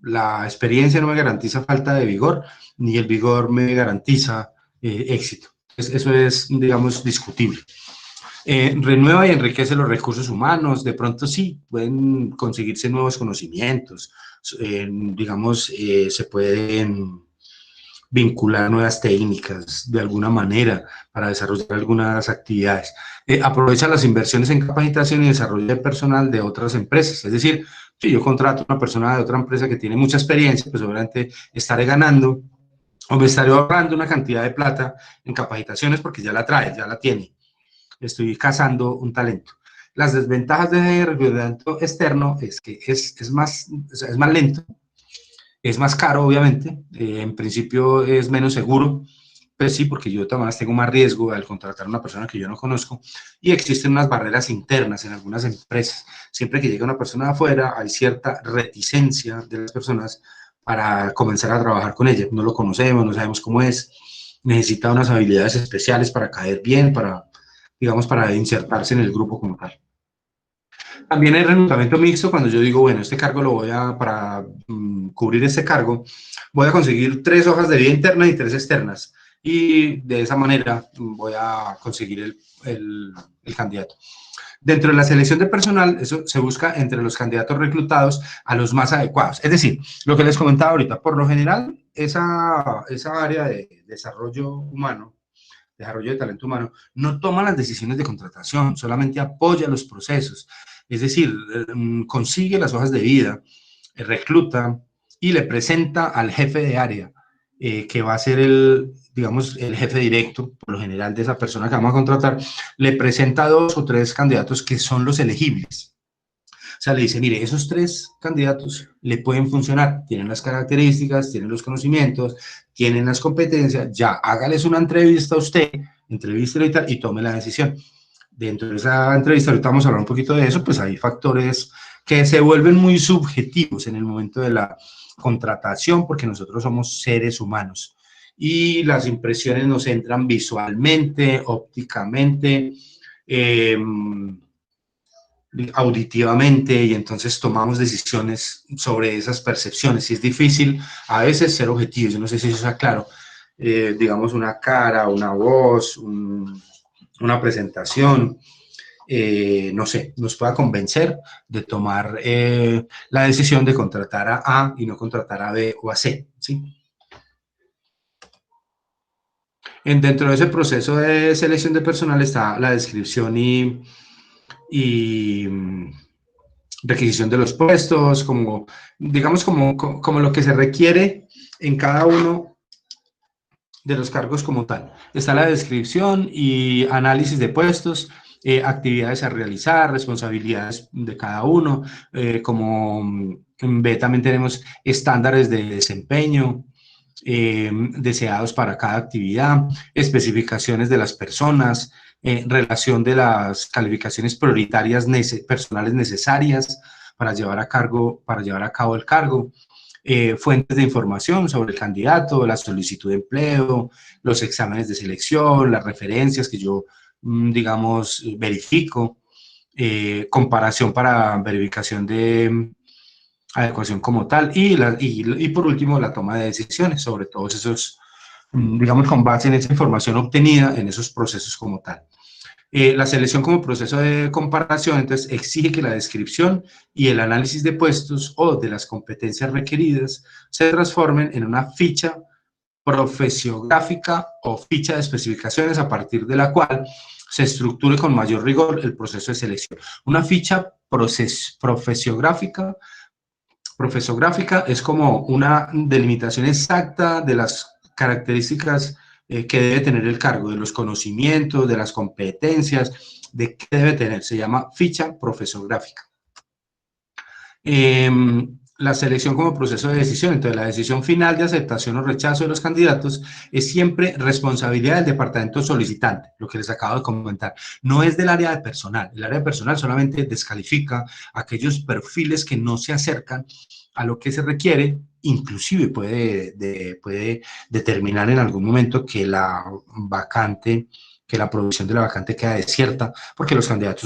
La experiencia no me garantiza falta de vigor, ni el vigor me garantiza éxito. Eso es, digamos, discutible. Renueva y enriquece los recursos humanos, de pronto sí, pueden conseguirse nuevos conocimientos, digamos, se pueden vincular nuevas técnicas de alguna manera para desarrollar algunas actividades. Aprovecha las inversiones en capacitación y desarrollo de personal de otras empresas, es decir, si yo contrato a una persona de otra empresa que tiene mucha experiencia, pues obviamente estaré ganando o me estaré ahorrando una cantidad de plata en capacitaciones porque ya la trae, ya la tiene. Estoy cazando un talento. Las desventajas de reclutamiento externo es que es más lento, es más caro, obviamente, en principio es menos seguro, pues sí, porque yo también tengo más riesgo al contratar a una persona que yo no conozco, y existen unas barreras internas en algunas empresas. Siempre que llega una persona de afuera, hay cierta reticencia de las personas para comenzar a trabajar con ella. No lo conocemos, no sabemos cómo es, necesita unas habilidades especiales para caer bien, digamos, para insertarse en el grupo como tal. También hay reclutamiento mixto cuando yo digo, bueno, este cargo para cubrir este cargo, voy a conseguir 3 hojas de vida interna y 3 externas. Y de esa manera voy a conseguir el candidato. Dentro de la selección de personal, eso se busca entre los candidatos reclutados a los más adecuados. Es decir, lo que les comentaba ahorita, por lo general, esa área de desarrollo humano, desarrollo de talento humano, no toma las decisiones de contratación, solamente apoya los procesos. Es decir, consigue las hojas de vida, recluta, y le presenta al jefe de área, que va a ser el, digamos, el jefe directo, por lo general, de esa persona que vamos a contratar, le presenta 2 o 3 candidatos que son los elegibles. O sea, le dice, mire, esos 3 candidatos le pueden funcionar, tienen las características, tienen los conocimientos, tienen las competencias, ya, hágales una entrevista a usted, entrevístelo y tal, y tome la decisión. Dentro de esa entrevista, ahorita vamos a hablar un poquito de eso, pues hay factores que se vuelven muy subjetivos en el momento de la contratación, porque nosotros somos seres humanos y las impresiones nos entran visualmente, ópticamente, auditivamente, y entonces tomamos decisiones sobre esas percepciones. Y es difícil a veces ser objetivos. Yo no sé si eso está claro. Digamos, una cara, una voz, una presentación, no sé, nos pueda convencer de tomar la decisión de contratar a A y no contratar a B o a C, ¿sí? Dentro de ese proceso de selección de personal está la descripción y requisición de los puestos, como, digamos, como lo que se requiere en cada uno de los cargos como tal. Está la descripción y análisis de puestos, actividades a realizar, responsabilidades de cada uno, como en B también tenemos estándares de desempeño, deseados para cada actividad, especificaciones de las personas, relación de las calificaciones prioritarias personales necesarias para llevar a cabo el cargo, fuentes de información sobre el candidato, la solicitud de empleo, los exámenes de selección, las referencias que yo, digamos, verifico, comparación para verificación de adecuación como tal, y por último la toma de decisiones sobre todos esos, digamos, con base en esa información obtenida en esos procesos como tal. La selección como proceso de comparación, entonces, exige que la descripción y el análisis de puestos o de las competencias requeridas se transformen en una ficha profesiográfica o ficha de especificaciones a partir de la cual se estructure con mayor rigor el proceso de selección. Una ficha profesiográfica es como una delimitación exacta de las características que debe tener el cargo, de los conocimientos, de las competencias, de qué debe tener. Se llama ficha profesiográfica. La selección como proceso de decisión. Entonces, la decisión final de aceptación o rechazo de los candidatos es siempre responsabilidad del departamento solicitante, lo que les acabo de comentar. No es del área de personal. El área de personal solamente descalifica aquellos perfiles que no se acercan a lo que se requiere, inclusive puede determinar en algún momento que la provisión de la vacante queda desierta, porque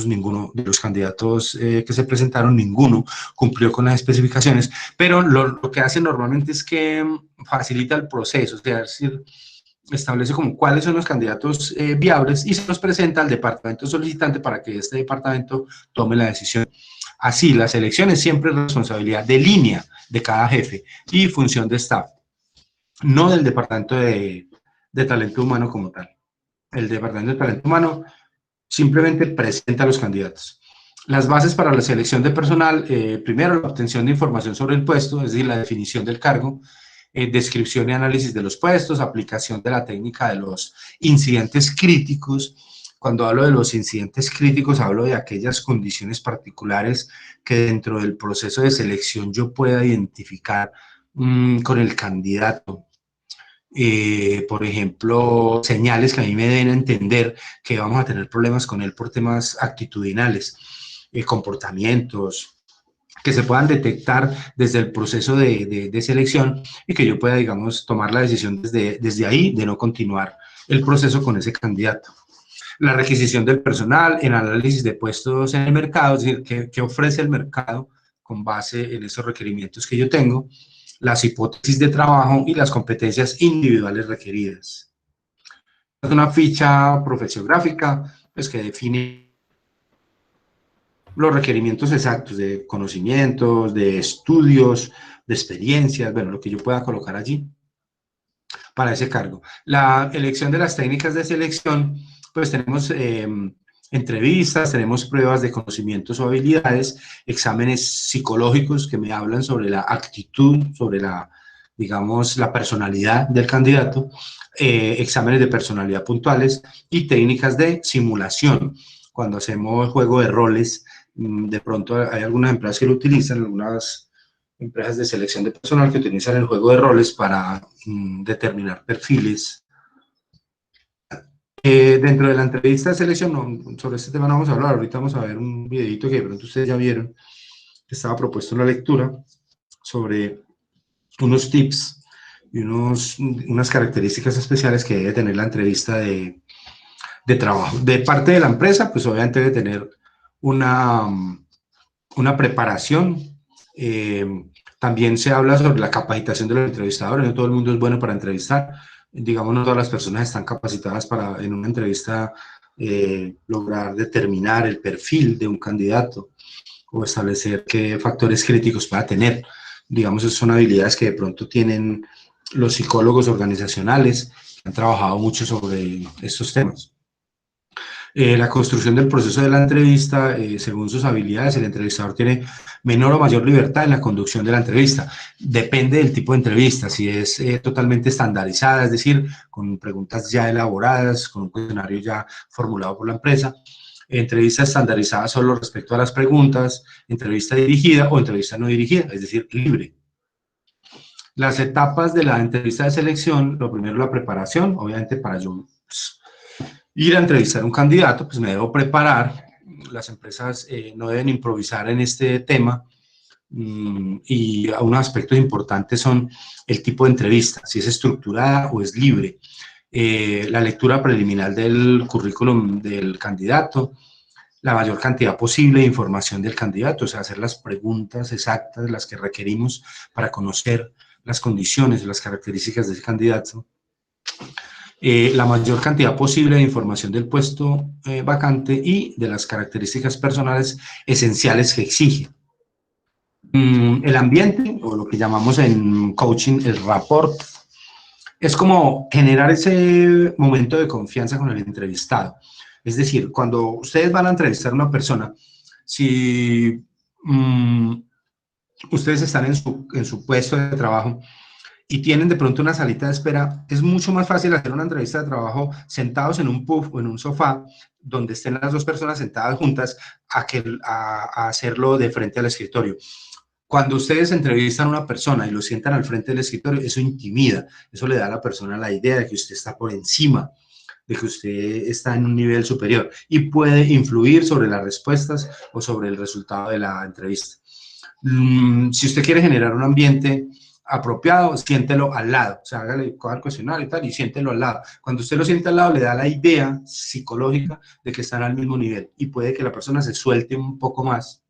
ninguno de los candidatos que se presentaron, ninguno cumplió con las especificaciones, pero lo que hace normalmente es que facilita el proceso, o sea, es decir, establece como cuáles son los candidatos viables y se los presenta al departamento solicitante para que este departamento tome la decisión. Así, la selección es siempre responsabilidad de línea de cada jefe y función de staff, no del departamento de talento humano como tal. El departamento de talento humano simplemente presenta a los candidatos. Las bases para la selección de personal, primero la obtención de información sobre el puesto, es decir, la definición del cargo, descripción y análisis de los puestos, aplicación de la técnica de los incidentes críticos. Cuando hablo de los incidentes críticos, hablo de aquellas condiciones particulares que dentro del proceso de selección yo pueda identificar con el candidato. Por ejemplo, señales que a mí me den a entender que vamos a tener problemas con él por temas actitudinales, comportamientos, que se puedan detectar desde el proceso de selección y que yo pueda, digamos, tomar la decisión desde ahí de no continuar el proceso con ese candidato. La requisición del personal, el análisis de puestos en el mercado, es decir, qué ofrece el mercado con base en esos requerimientos que yo tengo, las hipótesis de trabajo y las competencias individuales requeridas. Es una ficha profesiográfica pues, que define los requerimientos exactos de conocimientos, de estudios, de experiencias, bueno, lo que yo pueda colocar allí para ese cargo. La elección de las técnicas de selección, pues tenemos entrevistas, tenemos pruebas de conocimientos o habilidades, exámenes psicológicos que me hablan sobre la actitud, sobre la, digamos, la personalidad del candidato, exámenes de personalidad puntuales y técnicas de simulación. Cuando hacemos juego de roles, de pronto hay algunas empresas que lo utilizan, algunas empresas de selección de personal que utilizan el juego de roles para determinar perfiles. Dentro de la entrevista de selección, no, sobre este tema no vamos a hablar, ahorita vamos a ver un videito que de pronto ustedes ya vieron, que estaba propuesto en la lectura, sobre unos tips y unas características especiales que debe tener la entrevista de trabajo. De parte de la empresa, pues obviamente debe tener una preparación. También se habla sobre la capacitación de los entrevistadores, no todo el mundo es bueno para entrevistar, digamos, no todas las personas están capacitadas para en una entrevista lograr determinar el perfil de un candidato o establecer qué factores críticos pueda tener. Digamos, esas son habilidades que de pronto tienen los psicólogos organizacionales que han trabajado mucho sobre estos temas. La construcción del proceso de la entrevista, según sus habilidades, el entrevistador tiene menor o mayor libertad en la conducción de la entrevista. Depende del tipo de entrevista, si es totalmente estandarizada, es decir, con preguntas ya elaboradas, con un cuestionario ya formulado por la empresa. Entrevista estandarizada solo respecto a las preguntas, entrevista dirigida o entrevista no dirigida, es decir, libre. Las etapas de la entrevista de selección, lo primero la preparación, obviamente para yo ir a entrevistar a un candidato, pues me debo preparar. Las empresas no deben improvisar en este tema y unos aspectos importantes son el tipo de entrevista, si es estructurada o es libre, la lectura preliminar del currículum del candidato, la mayor cantidad posible de información del candidato, o sea, hacer las preguntas exactas, las que requerimos para conocer las condiciones, las características del candidato. La mayor cantidad posible de información del puesto vacante y de las características personales esenciales que exige. El ambiente, o lo que llamamos en coaching el rapport, es como generar ese momento de confianza con el entrevistado. Es decir, cuando ustedes van a entrevistar a una persona, si ustedes están en su puesto de trabajo y tienen de pronto una salita de espera, es mucho más fácil hacer una entrevista de trabajo sentados en un puff o en un sofá donde estén las dos personas sentadas juntas a hacerlo de frente al escritorio. Cuando ustedes entrevistan a una persona y lo sientan al frente del escritorio, eso intimida, eso le da a la persona la idea de que usted está por encima, de que usted está en un nivel superior y puede influir sobre las respuestas o sobre el resultado de la entrevista. Si usted quiere generar un ambiente apropiado, siéntelo al lado, o sea, hágale el cuestionario y tal, y siéntelo al lado. Cuando usted lo siente al lado, le da la idea psicológica de que están al mismo nivel y puede que la persona se suelte un poco más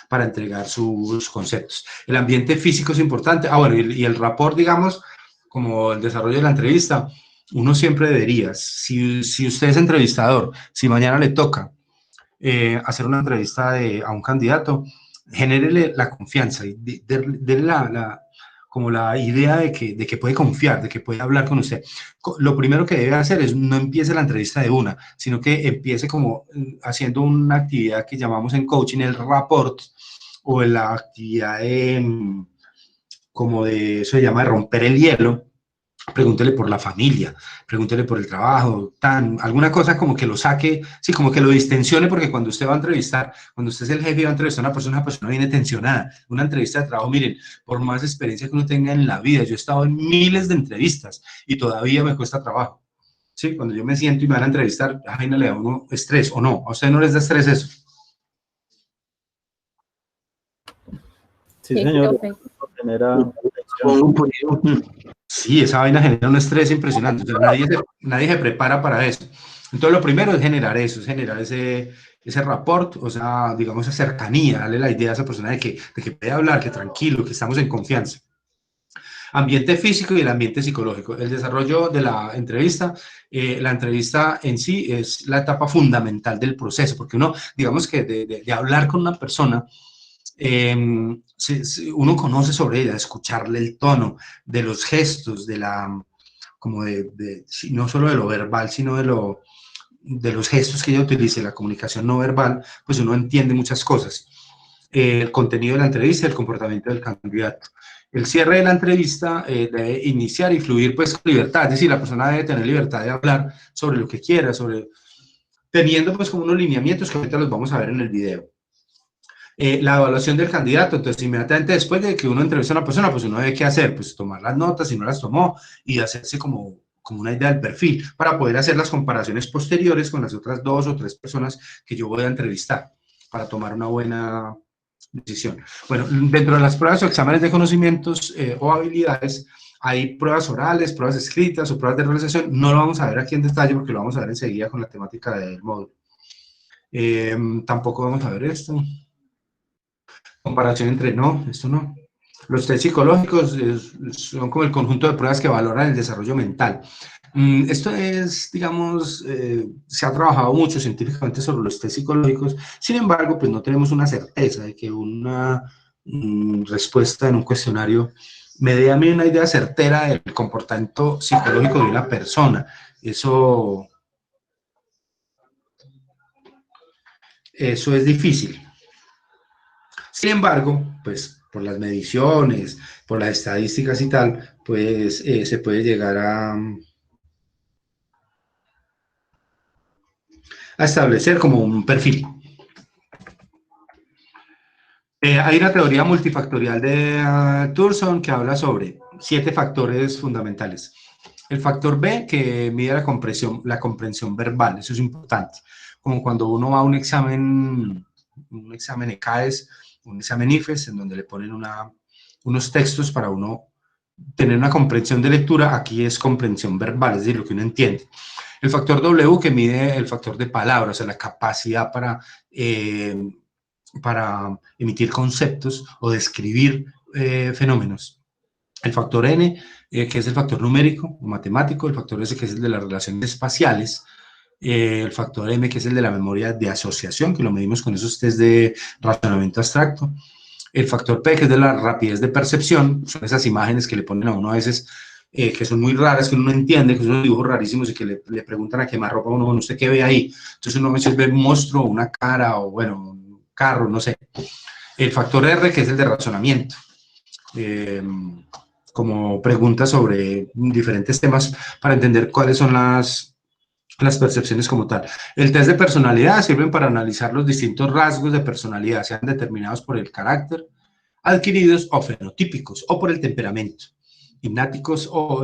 para entregar sus conceptos. El ambiente físico es importante. Bueno, y el rapport, digamos, como el desarrollo de la entrevista, uno siempre debería, si usted es entrevistador, si mañana le toca hacer una entrevista a un candidato, genérele la confianza y déle como la idea de que puede confiar, de que puede hablar con usted. Lo primero que debe hacer es no empiece la entrevista de una, sino que empiece como haciendo una actividad que llamamos en coaching el rapport, o en la actividad como de, eso se llama de romper el hielo. Pregúntele por la familia, pregúntele por el trabajo, alguna cosa como que lo saque, sí, como que lo distensione, porque cuando usted va a entrevistar, cuando usted es el jefe y va a entrevistar a una persona viene tensionada. Una entrevista de trabajo, miren, por más experiencia que uno tenga en la vida, yo he estado en miles de entrevistas y todavía me cuesta trabajo. Sí, cuando yo me siento y me van a entrevistar, ay, no le da a uno estrés, o no, a usted no les da estrés eso. Sí, señor. Sí, esa vaina genera un estrés impresionante. O sea, nadie se prepara para eso. Entonces, lo primero es generar eso, es generar ese rapport, o sea, digamos, esa cercanía, darle la idea a esa persona de que puede hablar, que tranquilo, que estamos en confianza. Ambiente físico y el ambiente psicológico. El desarrollo de la entrevista en sí es la etapa fundamental del proceso, porque uno, digamos que de hablar con una persona, uno conoce sobre ella, escucharle el tono, de los gestos, como no solo de lo verbal, sino de los gestos que ella utilice, la comunicación no verbal, pues uno entiende muchas cosas. El contenido de la entrevista, el comportamiento del candidato. El cierre de la entrevista debe iniciar y fluir pues con libertad, es decir, la persona debe tener libertad de hablar sobre lo que quiera, teniendo pues como unos lineamientos que ahorita los vamos a ver en el video. La evaluación del candidato, entonces inmediatamente después de que uno entrevista a una persona, pues uno debe qué hacer, pues tomar las notas si no las tomó y hacerse como una idea del perfil para poder hacer las comparaciones posteriores con las otras 2 o 3 personas que yo voy a entrevistar para tomar una buena decisión. Bueno, dentro de las pruebas o exámenes de conocimientos o habilidades, hay pruebas orales, pruebas escritas o pruebas de realización. No lo vamos a ver aquí en detalle porque lo vamos a ver enseguida con la temática del módulo. Tampoco vamos a ver esto. Comparación entre, no, esto no. Los test psicológicos son como el conjunto de pruebas que valoran el desarrollo mental. Esto es, digamos, se ha trabajado mucho científicamente sobre los test psicológicos, sin embargo, pues no tenemos una certeza de que una respuesta en un cuestionario me dé a mí una idea certera del comportamiento psicológico de una persona. Eso es difícil. Sin embargo, pues por las mediciones, por las estadísticas y tal, pues se puede llegar a establecer como un perfil. Hay una teoría multifactorial de Thurston que habla sobre 7 factores fundamentales. El factor B, que mide la comprensión verbal, eso es importante. Como cuando uno va a un examen ECAES, un examen IFES, en donde le ponen unos textos para uno tener una comprensión de lectura, aquí es comprensión verbal, es decir, lo que uno entiende. El factor W, que mide el factor de palabras, o sea, la capacidad para emitir conceptos o describir fenómenos. El factor N, que es el factor numérico o matemático, el factor S, que es el de las relaciones espaciales, el factor M, que es el de la memoria de asociación, que lo medimos con esos test de razonamiento abstracto, el factor P, que es de la rapidez de percepción, son esas imágenes que le ponen a uno a veces que son muy raras, que uno no entiende, que son unos dibujos rarísimos y que le preguntan a quemarropa a uno, bueno, ¿usted qué ve ahí? Entonces uno a veces ve un monstruo, una cara, o bueno, un carro, no sé. El factor R, que es el de razonamiento, como preguntas sobre diferentes temas para entender cuáles son las percepciones como tal. El test de personalidad sirven para analizar los distintos rasgos de personalidad, sean determinados por el carácter, adquiridos o fenotípicos, o por el temperamento, innatos o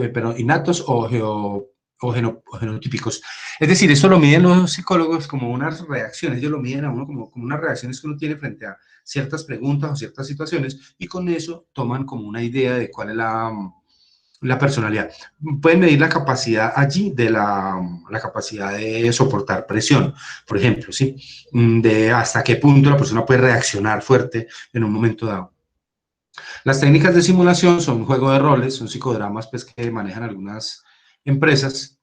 genotípicos. Es decir, esto lo miden los psicólogos como unas reacciones, ellos lo miden a uno como unas reacciones que uno tiene frente a ciertas preguntas o ciertas situaciones, y con eso toman como una idea de cuál es la personalidad. Pueden medir la capacidad allí de la capacidad de soportar presión, por ejemplo, ¿sí? De hasta qué punto la persona puede reaccionar fuerte en un momento dado. Las técnicas de simulación son un juego de roles, son psicodramas pues, que manejan algunas empresas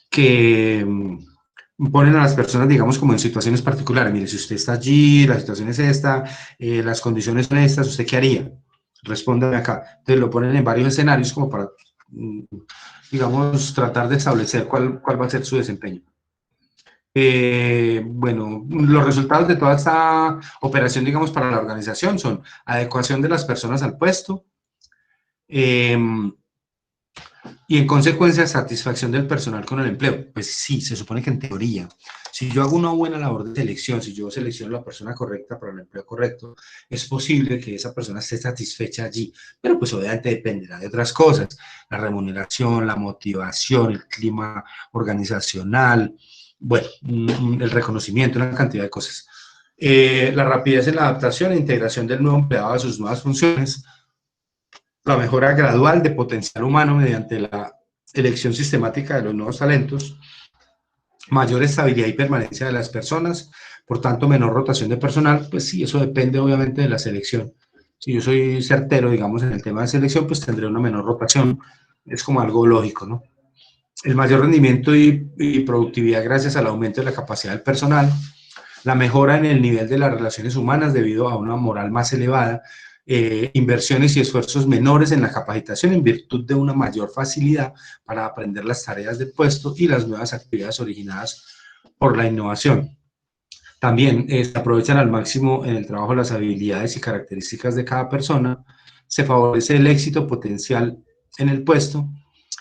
que ponen a las personas, digamos, como en situaciones particulares. Mire, si usted está allí, la situación es esta, las condiciones son estas, ¿usted qué haría? Respóndame acá. Entonces lo ponen en varios escenarios como para, digamos, tratar de establecer cuál va a ser su desempeño. Bueno, los resultados de toda esta operación, digamos, para la organización son adecuación de las personas al puesto y en consecuencia satisfacción del personal con el empleo. Pues sí, se supone que en teoría, si yo hago una buena labor de selección, si yo selecciono a la persona correcta para el empleo correcto, es posible que esa persona esté satisfecha allí, pero pues obviamente dependerá de otras cosas, la remuneración, la motivación, el clima organizacional, bueno, el reconocimiento, una cantidad de cosas. La rapidez en la adaptación e integración del nuevo empleado a sus nuevas funciones, la mejora gradual de potencial humano mediante la elección sistemática de los nuevos talentos, mayor estabilidad y permanencia de las personas, por tanto, menor rotación de personal, pues sí, eso depende obviamente de la selección. Si yo soy certero, digamos, en el tema de selección, pues tendré una menor rotación, es como algo lógico, ¿no? El mayor rendimiento y productividad gracias al aumento de la capacidad del personal, la mejora en el nivel de las relaciones humanas debido a una moral más elevada. inversiones y esfuerzos menores en la capacitación en virtud de una mayor facilidad para aprender las tareas del puesto y las nuevas actividades originadas por la innovación. También se aprovechan al máximo en el trabajo las habilidades y características de cada persona, se favorece el éxito potencial en el puesto,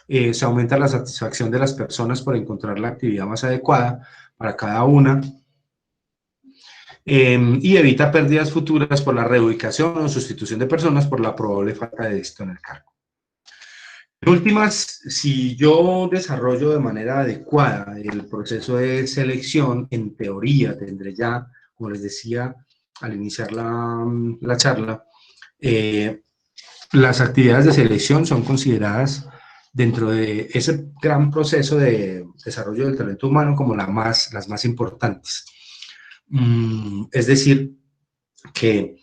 se aumenta la satisfacción de las personas por encontrar la actividad más adecuada para cada una, y evita pérdidas futuras por la reubicación o sustitución de personas por la probable falta de éxito en el cargo. En últimas, si yo desarrollo de manera adecuada el proceso de selección, en teoría tendré ya, como les decía al iniciar la charla, las actividades de selección son consideradas dentro de ese gran proceso de desarrollo del talento humano como las más importantes. Es decir, que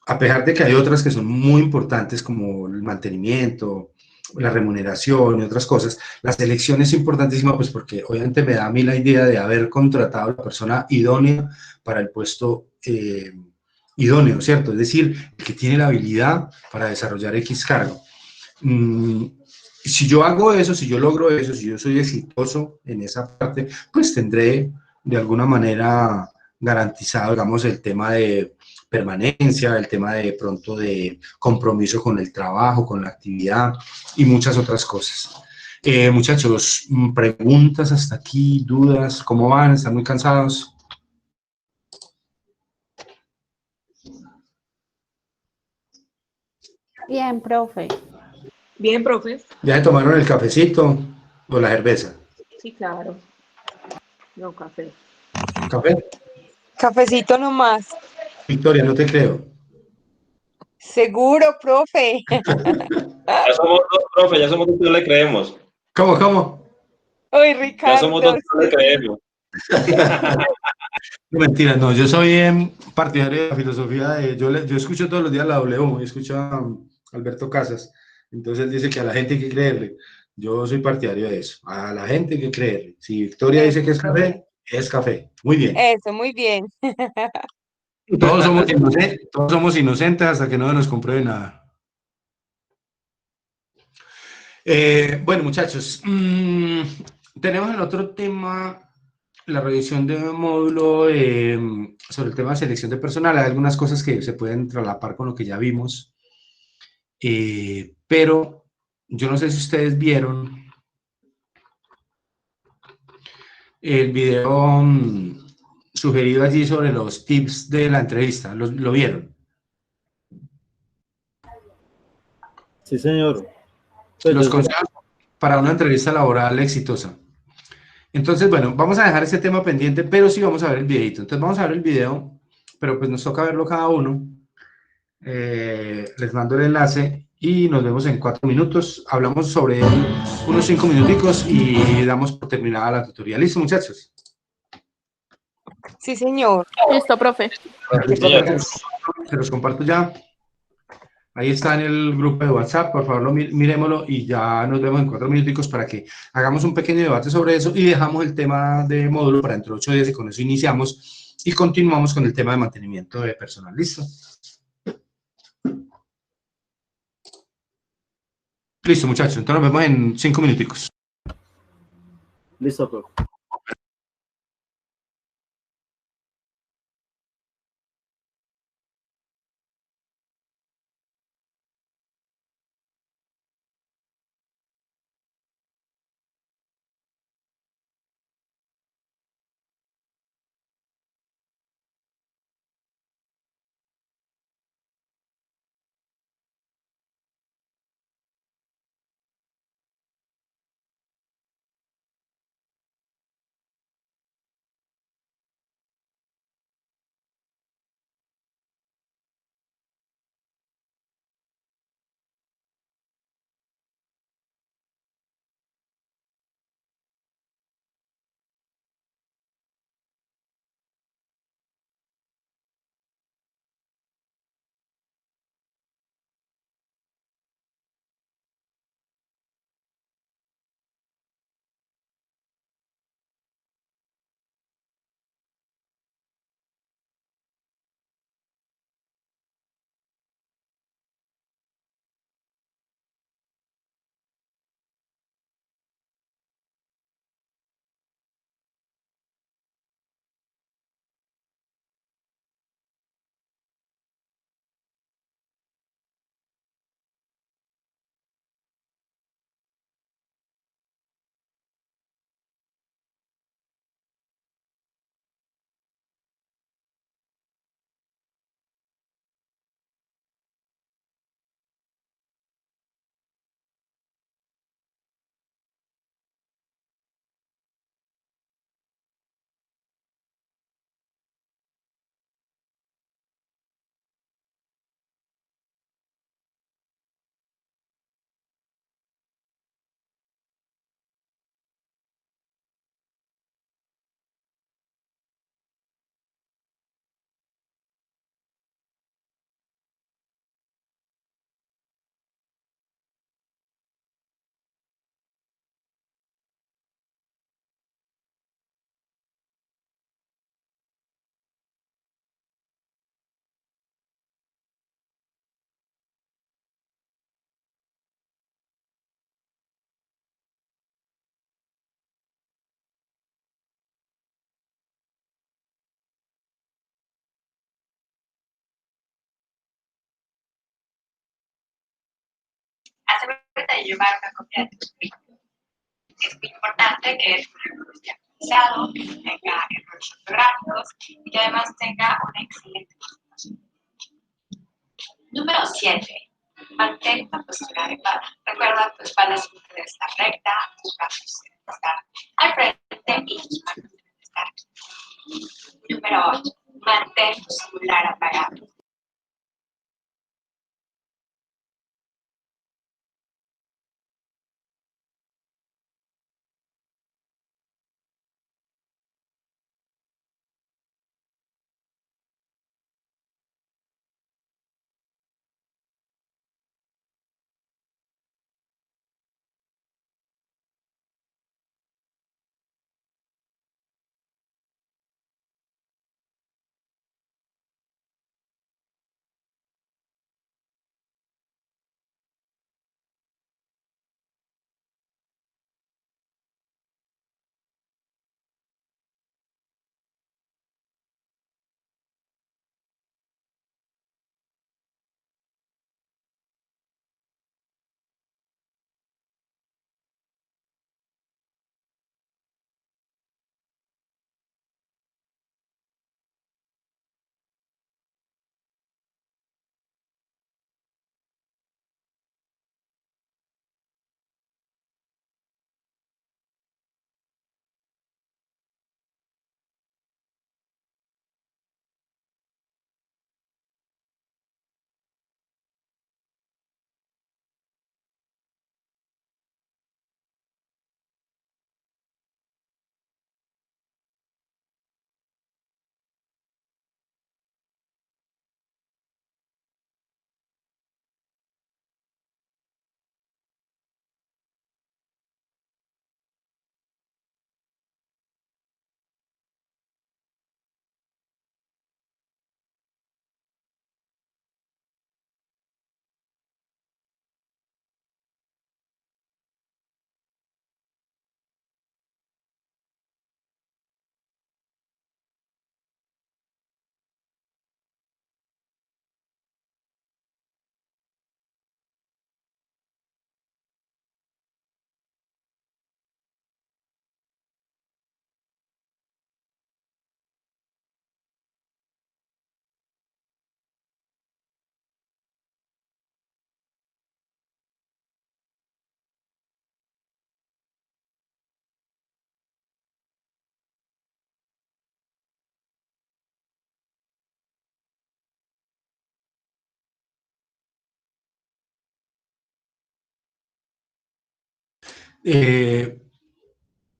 a pesar de que hay otras que son muy importantes como el mantenimiento, la remuneración y otras cosas, la selección es importantísima pues porque obviamente me da a mí la idea de haber contratado a la persona idónea para el puesto idóneo, ¿cierto? Es decir, que tiene la habilidad para desarrollar X cargo. Si yo hago eso, si yo logro eso, si yo soy exitoso en esa parte, pues tendré de alguna manera garantizado, digamos, el tema de permanencia, el tema de pronto de compromiso con el trabajo, con la actividad y muchas otras cosas. Muchachos, preguntas hasta aquí, dudas, ¿cómo van? ¿Están muy cansados? Bien, profe. Bien, profe. ¿Ya se tomaron el cafecito o la cerveza? Sí, claro. No, café. ¿Café? Cafecito nomás. Victoria, no te creo. Seguro, profe. Ya somos dos, profe, ya somos dos que no le creemos. ¿Cómo? Ay, Ya somos dos Ricardo. que no le creemos. No, mentira, no, yo soy partidario de la filosofía de, yo escucho todos los días la W, y escucho a Alberto Casas, entonces él dice que a la gente hay que creerle, yo soy partidario de eso, a la gente hay que creerle, si Victoria dice que es café, muy bien, Eso, muy bien. todos somos inocentes hasta que no nos compruebe nada. Bueno, muchachos, tenemos el otro tema, la revisión de un módulo sobre el tema de selección de personal. Hay algunas cosas que se pueden traslapar con lo que ya vimos, pero yo no sé si ustedes vieron el video sugerido allí sobre los tips de la entrevista. ¿Lo vieron? Sí, señor. Pues Los yo sé. consejos para una entrevista laboral exitosa. Entonces, bueno, vamos a dejar este tema pendiente, pero sí vamos a ver el videito. Entonces vamos a ver el video, pero pues nos toca verlo cada uno. Les mando el enlace y nos vemos en 4 minutos. Hablamos sobre él unos 5 minuticos y damos por terminada la tutoría. ¿Listo, muchachos? Sí, señor. Listo, profe. Se los comparto ya. Ahí está en el grupo de WhatsApp, por favor miremoslo y ya nos vemos en 4 minuticos para que hagamos un pequeño debate sobre eso y dejamos el tema de módulo para dentro de 8 días y con eso iniciamos y continuamos con el tema de mantenimiento de personal. ¿Listo? Listo, muchachos. Entonces nos vemos en 5 minuticos. Listo, profe. asegúrate de llevar una copia de tu currículum. Es muy importante que el currículum esté actualizado, que no tenga errores ortográficos y que además tenga una excelente presentación. Número 7. Mantén una postura adecuada. Recuerda, tu espalda siempre debe estar recta, tus brazos deben estar al frente y tus manos deben estar aquí. Número 8. Mantén tu celular apagado.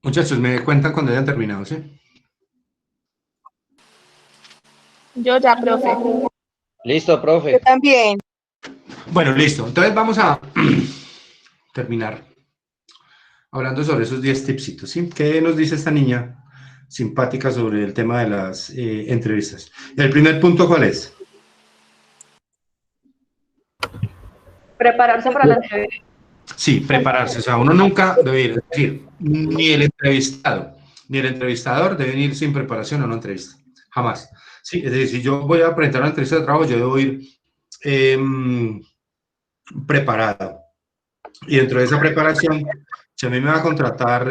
Muchachos, me cuentan cuando hayan terminado, ¿sí? Yo ya, profe. Listo, profe. Yo también. Bueno, listo. Entonces vamos a terminar hablando sobre esos 10 tipsitos, ¿sí? ¿Qué nos dice esta niña simpática sobre el tema de las entrevistas? El primer punto, ¿cuál es? Prepararse para la entrevista. Sí, prepararse. O sea, uno nunca debe ir, es decir, ni el entrevistado, ni el entrevistador deben ir sin preparación a una entrevista. Jamás. Sí, es decir, si yo voy a presentar una entrevista de trabajo, yo debo ir preparado. Y dentro de esa preparación, si a mí me va a contratar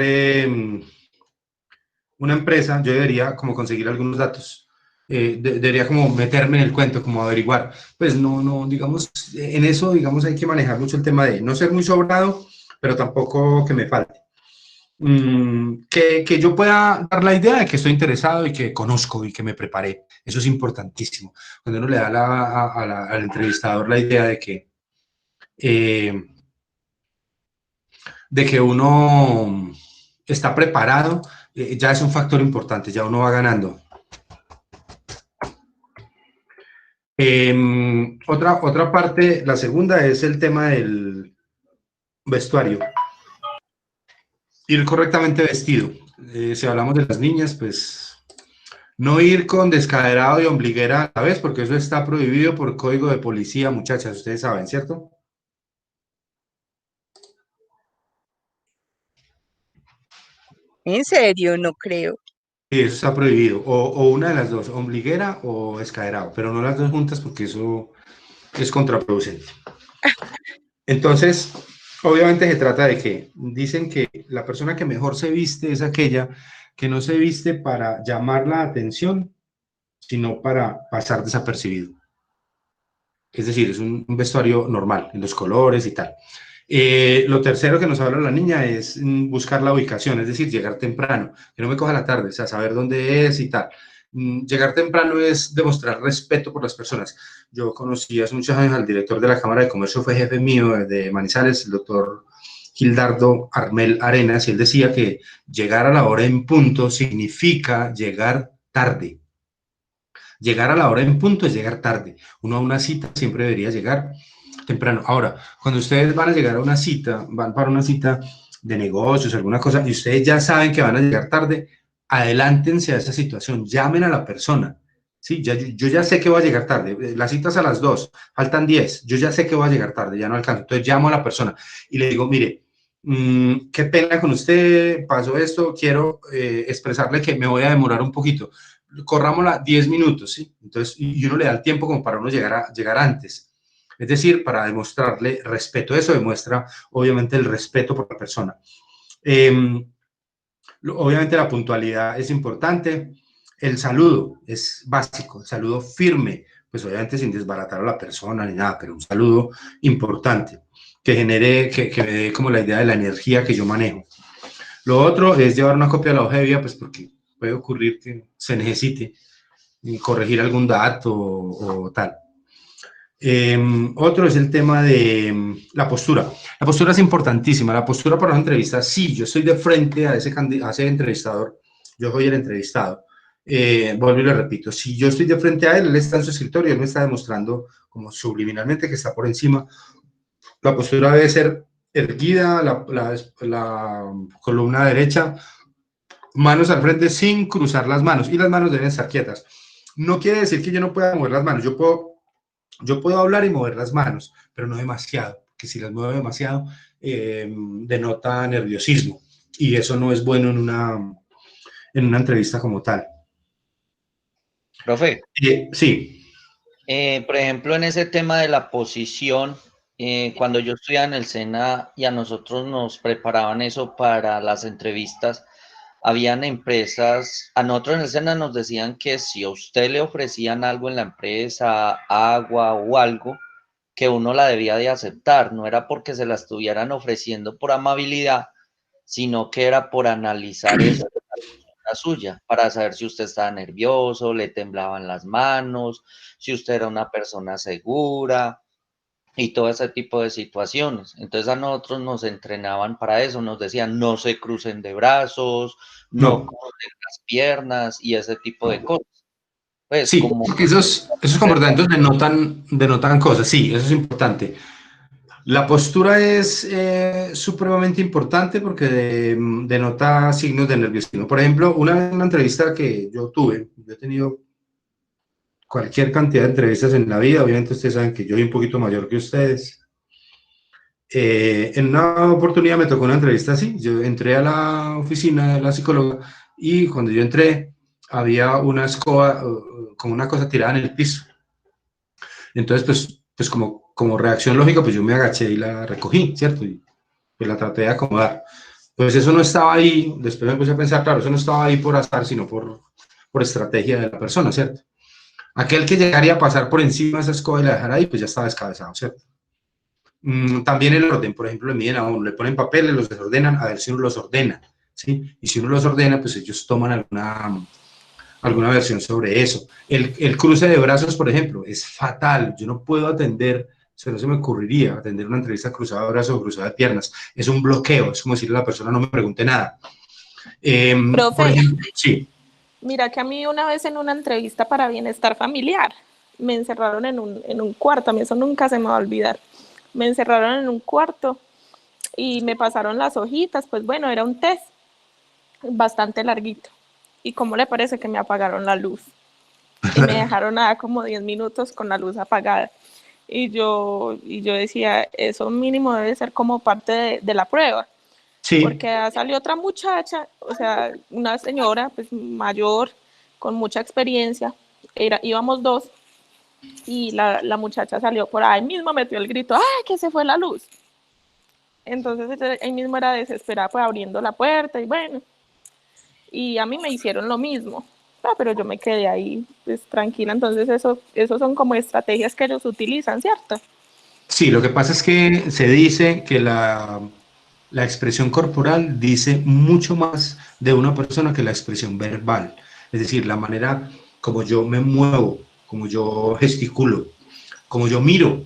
una empresa, yo debería como conseguir algunos datos. Debería como meterme en el cuento, como averiguar. Pues no, digamos, en eso, digamos, hay que manejar mucho el tema de no ser muy sobrado, pero tampoco que me falte. Que yo pueda dar la idea de que estoy interesado y que conozco y que me preparé. Eso es importantísimo. Cuando uno le da al entrevistador la idea de que uno está preparado, ya es un factor importante, ya uno va ganando. Otra parte, la segunda, es el tema del vestuario. Ir correctamente vestido. Si hablamos de las niñas, pues no ir con descaderado y ombliguera a la vez, porque eso está prohibido por código de policía, muchachas, ustedes saben, ¿cierto? ¿En serio? No creo. Sí, eso está prohibido. O una de las dos, ombliguera o escaderado, pero no las dos juntas porque eso es contraproducente. Entonces, Obviamente se trata de que dicen que la persona que mejor se viste es aquella que no se viste para llamar la atención, sino para pasar desapercibido. Es decir, es un vestuario normal, en los colores y tal. Lo tercero que nos habla la niña es buscar la ubicación, es decir, llegar temprano, que no me coja la tarde, o sea, saber dónde es y tal. Llegar temprano es demostrar respeto por las personas. Yo conocí hace muchos años al director de la Cámara de Comercio, fue jefe mío de Manizales, el doctor Gildardo Armel Arenas, y él decía que llegar a la hora en punto significa llegar tarde. Llegar a la hora en punto es llegar tarde. Uno a una cita siempre debería llegar temprano. Ahora, cuando ustedes van a llegar a una cita, van para una cita de negocios, alguna cosa, y ustedes ya saben que van a llegar tarde, adelántense a esa situación, llamen a la persona. Sí, yo ya sé que voy a llegar tarde, la cita es a las 2, faltan 10, yo ya sé que voy a llegar tarde, ya no alcanzo. Entonces llamo a la persona y le digo, mire, qué pena con usted, pasó esto, quiero expresarle que me voy a demorar un poquito. Corrámosla 10 minutos, ¿sí? Entonces, y uno le da el tiempo como para uno llegar antes. Es decir, para demostrarle respeto. Eso demuestra, obviamente, el respeto por la persona. Obviamente, la puntualidad es importante. El saludo es básico, el saludo firme, pues obviamente sin desbaratar a la persona ni nada, pero un saludo importante que genere, que me dé como la idea de la energía que yo manejo. Lo otro es llevar una copia de la hoja de vida, pues porque puede ocurrir que se necesite corregir algún dato o tal. Otro es el tema de la postura. La postura es importantísima. La postura para una entrevista, sí, yo estoy de frente a ese entrevistador, yo soy el entrevistado. Vuelvo y le repito, si yo estoy de frente a él, él está en su escritorio, él me está demostrando como subliminalmente que está por encima. La postura debe ser erguida, la columna derecha, manos al frente sin cruzar las manos, y las manos deben estar quietas. No quiere decir que yo no pueda mover las manos, yo puedo hablar y mover las manos, pero no demasiado, porque si las muevo demasiado denota nerviosismo, y eso no es bueno en una entrevista como tal. Profe. Sí. Por ejemplo, en ese tema de la posición, cuando yo estudiaba en el SENA y a nosotros nos preparaban eso para las entrevistas, habían empresas, a nosotros en el SENA nos decían que si a usted le ofrecían algo en la empresa, agua o algo, que uno la debía de aceptar, no era porque se la estuvieran ofreciendo por amabilidad, sino que era por analizar eso la suya, para saber si usted estaba nervioso, le temblaban las manos, si usted era una persona segura y todo ese tipo de situaciones. Entonces a nosotros nos entrenaban para eso, nos decían no se crucen de brazos, no crucen las piernas y ese tipo de cosas. Pues, sí, como porque esos comportamientos denotan cosas, sí, eso es importante. La postura es supremamente importante porque denota signos de nerviosismo. Por ejemplo, una entrevista que yo tuve, yo he tenido cualquier cantidad de entrevistas en la vida, obviamente ustedes saben que yo soy un poquito mayor que ustedes. En una oportunidad me tocó una entrevista así, yo entré a la oficina de la psicóloga y cuando yo entré había una escoba con una cosa tirada en el piso. Entonces, pues como reacción lógica, pues yo me agaché y la recogí, ¿cierto? Y pues la traté de acomodar. Pues eso no estaba ahí, después me puse a pensar, claro, eso no estaba ahí por azar, sino por estrategia de la persona, ¿cierto? Aquel que llegaría a pasar por encima de esa escoba y la dejara ahí, pues ya estaba descabezado, ¿cierto? También el orden, por ejemplo, le miden a uno, le ponen papeles, los desordenan, a ver si uno los ordena, ¿sí? Y si uno los ordena, pues ellos toman alguna versión sobre eso. El cruce de brazos, por ejemplo, es fatal. Yo no puedo atender, no se me ocurriría atender una entrevista cruzada de brazos o cruzada de piernas. Es un bloqueo, es como decirle a la persona no me pregunte nada. Profe, por ejemplo, sí. Mira que a mí una vez en una entrevista para bienestar familiar me encerraron en un cuarto, a mí eso nunca se me va a olvidar. Me encerraron en un cuarto y me pasaron las hojitas, pues bueno, era un test bastante larguito. ¿Y cómo le parece que me apagaron la luz? Y me dejaron nada como 10 minutos con la luz apagada. Y yo decía, eso mínimo debe ser como parte de la prueba. Sí. Porque salió otra muchacha, o sea, una señora pues mayor, con mucha experiencia, íbamos dos, y la muchacha salió por ahí mismo, metió el grito, ¡ay, que se fue la luz! Entonces él mismo era desesperado, pues abriendo la puerta y bueno, y a mí me hicieron lo mismo, pero yo me quedé ahí pues tranquila. Entonces eso son como estrategias que ellos utilizan, ¿cierto? Sí, lo que pasa es que se dice que la expresión corporal dice mucho más de una persona que la expresión verbal. Es decir, la manera como yo me muevo, como yo gesticulo, como yo miro,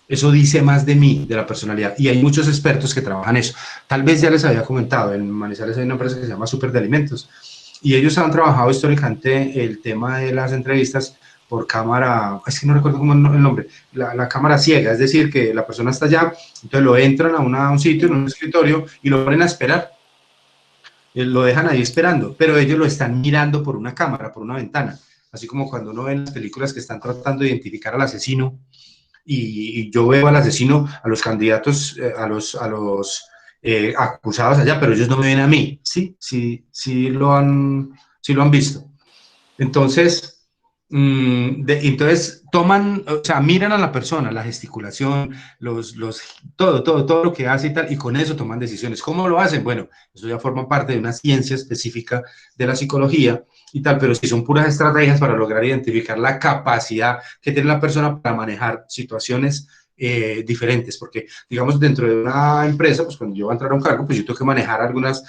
eso dice más de mí, de la personalidad. Y hay muchos expertos que trabajan eso. Tal vez ya les había comentado, en Manizales hay una empresa que se llama Super de Alimentos, y ellos han trabajado históricamente el tema de las entrevistas por cámara, es que no recuerdo cómo el nombre, la cámara ciega, es decir, que la persona está allá, entonces lo entran a un sitio, en un escritorio, y lo ponen a esperar, lo dejan ahí esperando, pero ellos lo están mirando por una cámara, por una ventana, así como cuando uno ve en las películas que están tratando de identificar al asesino, y yo veo al asesino, a los candidatos, a los acusados allá, pero ellos no me ven a mí, sí lo han visto. Entonces, entonces toman, o sea, miran a la persona, la gesticulación, todo lo que hace y tal, y con eso toman decisiones. ¿Cómo lo hacen? Bueno, eso ya forma parte de una ciencia específica de la psicología y tal, pero sí son puras estrategias para lograr identificar la capacidad que tiene la persona para manejar situaciones diferentes, porque digamos dentro de una empresa, pues cuando yo voy a entrar a un cargo, pues yo tengo que manejar algunas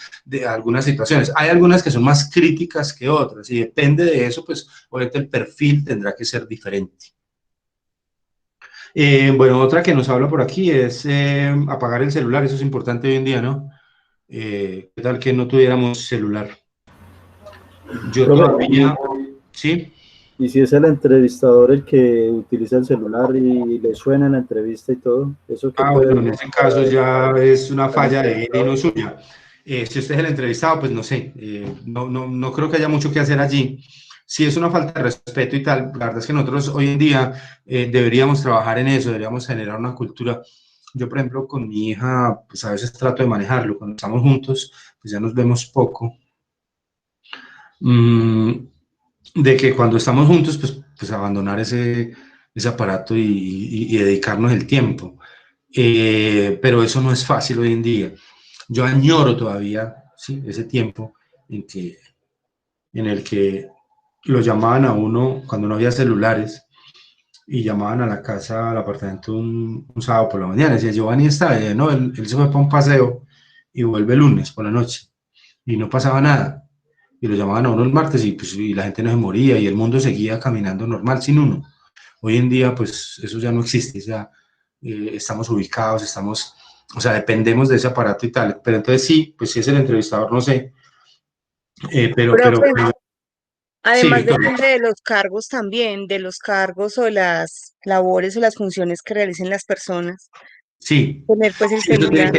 situaciones. Hay algunas que son más críticas que otras y depende de eso, pues obviamente el perfil tendrá que ser diferente. Bueno, otra que nos habla por aquí es apagar el celular, eso es importante hoy en día, ¿no? ¿Qué tal que no tuviéramos celular? Yo todavía, ¿sí? Y si es el entrevistador el que utiliza el celular y le suena en la entrevista y todo, eso que puede... Bueno, en ese caso ya es una falla de él y no suya. Si usted es el entrevistado, pues no sé, no creo que haya mucho que hacer allí. Si es una falta de respeto y tal, la verdad es que nosotros hoy en día deberíamos trabajar en eso, deberíamos generar una cultura. Yo, por ejemplo, con mi hija, pues a veces trato de manejarlo. Cuando estamos juntos, pues ya nos vemos poco. De que cuando estamos juntos, pues abandonar ese aparato y dedicarnos el tiempo. Pero eso no es fácil hoy en día. Yo añoro todavía, ¿sí?, ese tiempo en el que lo llamaban a uno cuando no había celulares y llamaban a la casa, al apartamento un sábado por la mañana. Decía, Giovanni está, no, él se fue para un paseo y vuelve el lunes por la noche y no pasaba nada. Y lo llamaban a uno el martes y la gente no se moría y el mundo seguía caminando normal sin uno. Hoy en día, pues eso ya no existe, ya estamos ubicados, o sea, dependemos de ese aparato y tal. Pero entonces sí, pues si es el entrevistador, no sé. Pero además sí, depende de los cargos también, de los cargos o las labores o las funciones que realicen las personas. Sí. Tener pues el celular.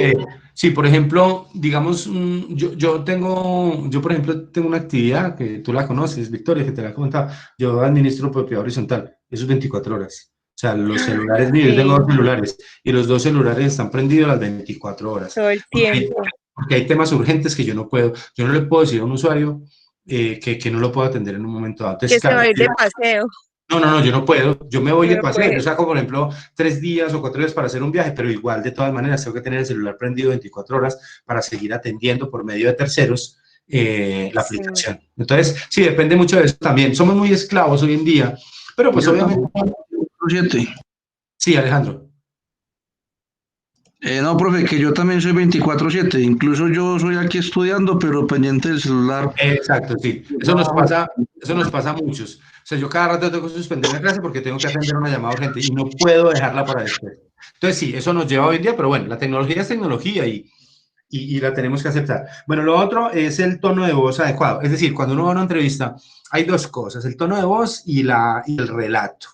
Sí, por ejemplo, digamos, yo por ejemplo, tengo una actividad que tú la conoces, Victoria, que te la he comentado. Yo administro propiedad horizontal, eso es 24 horas. O sea, los celulares míos, yo tengo 2 celulares y los 2 celulares están prendidos las 24 horas. Todo el tiempo. Porque hay temas urgentes que yo no le puedo decir a un usuario que no lo puedo atender en un momento dado. Entonces, Que se va a ir de paseo. No, yo no puedo. Yo me voy de paseo. puede. Yo saco, por ejemplo, 3 días o 4 días para hacer un viaje, pero igual, de todas maneras, tengo que tener el celular prendido 24 horas para seguir atendiendo por medio de terceros la aplicación. Entonces, sí, depende mucho de eso también. Somos muy esclavos hoy en día, pero pues obviamente... Sí, Alejandro. No, profe, que yo también soy 24/7, incluso yo soy aquí estudiando, pero pendiente del celular. Exacto, sí. Eso nos pasa a muchos. O sea, yo cada rato tengo que suspender la clase porque tengo que atender una llamada urgente y no puedo dejarla para después. Entonces, sí, eso nos lleva hoy en día, pero bueno, la tecnología es tecnología y la tenemos que aceptar. Bueno, lo otro es el tono de voz adecuado. Es decir, cuando uno va a una entrevista, hay 2 cosas, el tono de voz y el relato.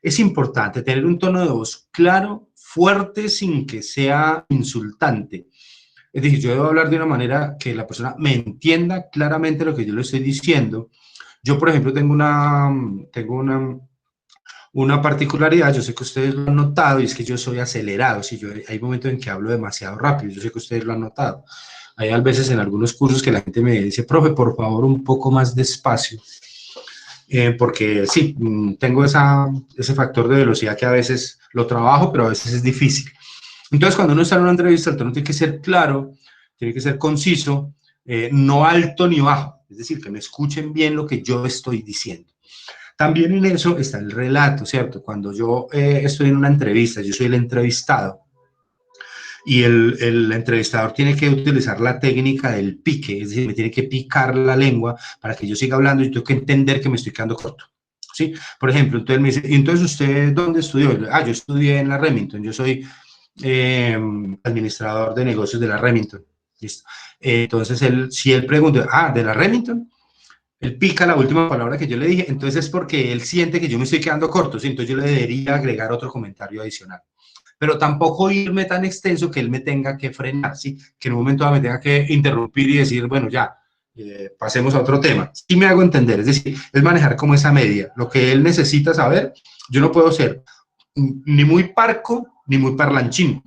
Es importante tener un tono de voz claro, fuerte, sin que sea insultante. Es decir, yo debo hablar de una manera que la persona me entienda claramente lo que yo le estoy diciendo. Yo, por ejemplo, tengo una particularidad, yo sé que ustedes lo han notado, y es que yo soy acelerado. Hay momentos en que hablo demasiado rápido, yo sé que ustedes lo han notado. Hay a veces en algunos cursos que la gente me dice, profe, por favor, un poco más despacio. Porque sí, tengo ese factor de velocidad que a veces lo trabajo, pero a veces es difícil. Entonces, cuando uno está en una entrevista, el tono tiene que ser claro, tiene que ser conciso, no alto ni bajo, es decir, que me escuchen bien lo que yo estoy diciendo. También en eso está el relato, ¿cierto? Cuando yo estoy en una entrevista, yo soy el entrevistado, y el entrevistador tiene que utilizar la técnica del pique, es decir, me tiene que picar la lengua para que yo siga hablando y tengo que entender que me estoy quedando corto, ¿sí? Por ejemplo, entonces me dice, entonces usted, ¿dónde estudió? Yo estudié en la Remington, yo soy administrador de negocios de la Remington, ¿listo? Entonces, si él pregunta, ¿de la Remington? Él pica la última palabra que yo le dije, entonces es porque él siente que yo me estoy quedando corto, ¿sí? Entonces yo le debería agregar otro comentario adicional. Pero tampoco irme tan extenso que él me tenga que frenar, ¿sí? Que en un momento me tenga que interrumpir y decir, bueno, ya, pasemos a otro tema. Sí me hago entender, es decir, es manejar como esa media. Lo que él necesita saber, yo no puedo ser ni muy parco ni muy parlanchín.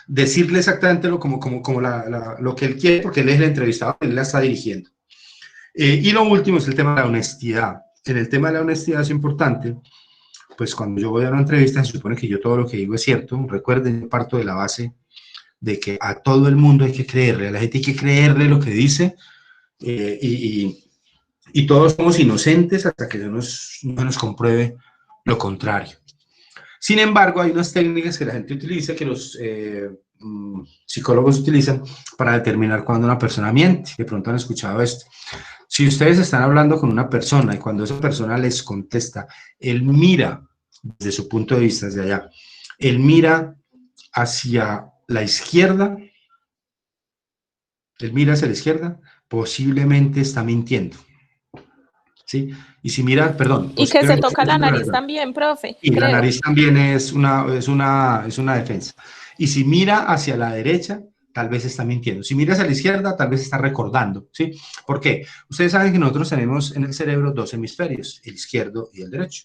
Decirle exactamente lo que él quiere, porque él es el entrevistado, él la está dirigiendo. Y lo último es el tema de la honestidad. En el tema de la honestidad es importante, pues cuando yo voy a una entrevista se supone que yo todo lo que digo es cierto. Recuerden, yo parto de la base de que a todo el mundo hay que creerle, a la gente hay que creerle lo que dice, y todos somos inocentes hasta que no nos compruebe lo contrario. Sin embargo, hay unas técnicas que la gente utiliza, que los psicólogos utilizan para determinar cuando una persona miente. De pronto han escuchado esto. Si ustedes están hablando con una persona y cuando esa persona les contesta, él mira desde su punto de vista, desde allá, él mira hacia la izquierda, posiblemente está mintiendo, ¿sí? Y si mira, perdón, y que se toca la nariz también, profe. Y la nariz también es una defensa. Y si mira hacia la derecha, tal vez está mintiendo. Si mira hacia la izquierda, tal vez está recordando, ¿sí? ¿Por qué? Ustedes saben que nosotros tenemos en el cerebro dos hemisferios, el izquierdo y el derecho.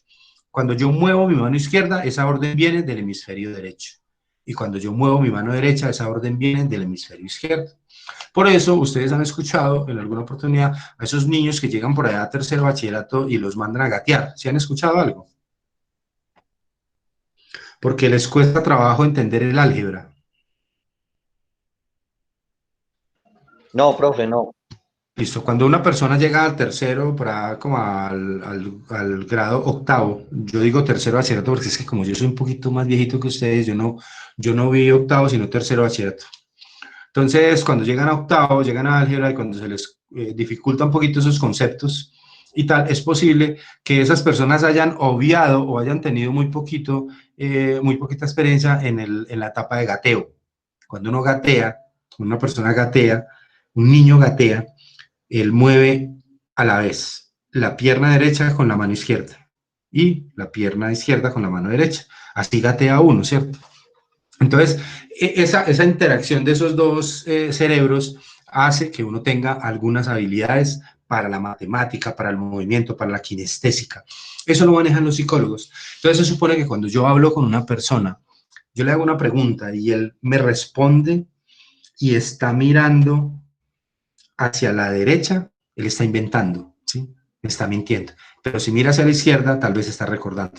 Cuando yo muevo mi mano izquierda, esa orden viene del hemisferio derecho. Y cuando yo muevo mi mano derecha, esa orden viene del hemisferio izquierdo. Por eso, ustedes han escuchado en alguna oportunidad a esos niños que llegan por allá a tercer bachillerato y los mandan a gatear. ¿Sí han escuchado algo? Porque les cuesta trabajo entender el álgebra. No, profe, no. Listo, cuando una persona llega al tercero, para como al grado octavo, yo digo tercero bachillerato porque es que como yo soy un poquito más viejito que ustedes, yo no vi octavo, sino tercero bachillerato. Entonces, cuando llegan a octavo, llegan a álgebra y cuando se les dificulta un poquito esos conceptos y tal, es posible que esas personas hayan obviado o hayan tenido muy poquita experiencia en la etapa de gateo. Cuando uno gatea, una persona gatea, un niño gatea, él mueve a la vez la pierna derecha con la mano izquierda y la pierna izquierda con la mano derecha. Así gatea uno, ¿cierto? Entonces, esa interacción de esos dos cerebros hace que uno tenga algunas habilidades para la matemática, para el movimiento, para la kinestésica. Eso lo manejan los psicólogos. Entonces, se supone que cuando yo hablo con una persona, yo le hago una pregunta y él me responde y está mirando hacia la derecha, él está inventando, ¿sí? Está mintiendo. Pero si mira hacia la izquierda, tal vez está recordando.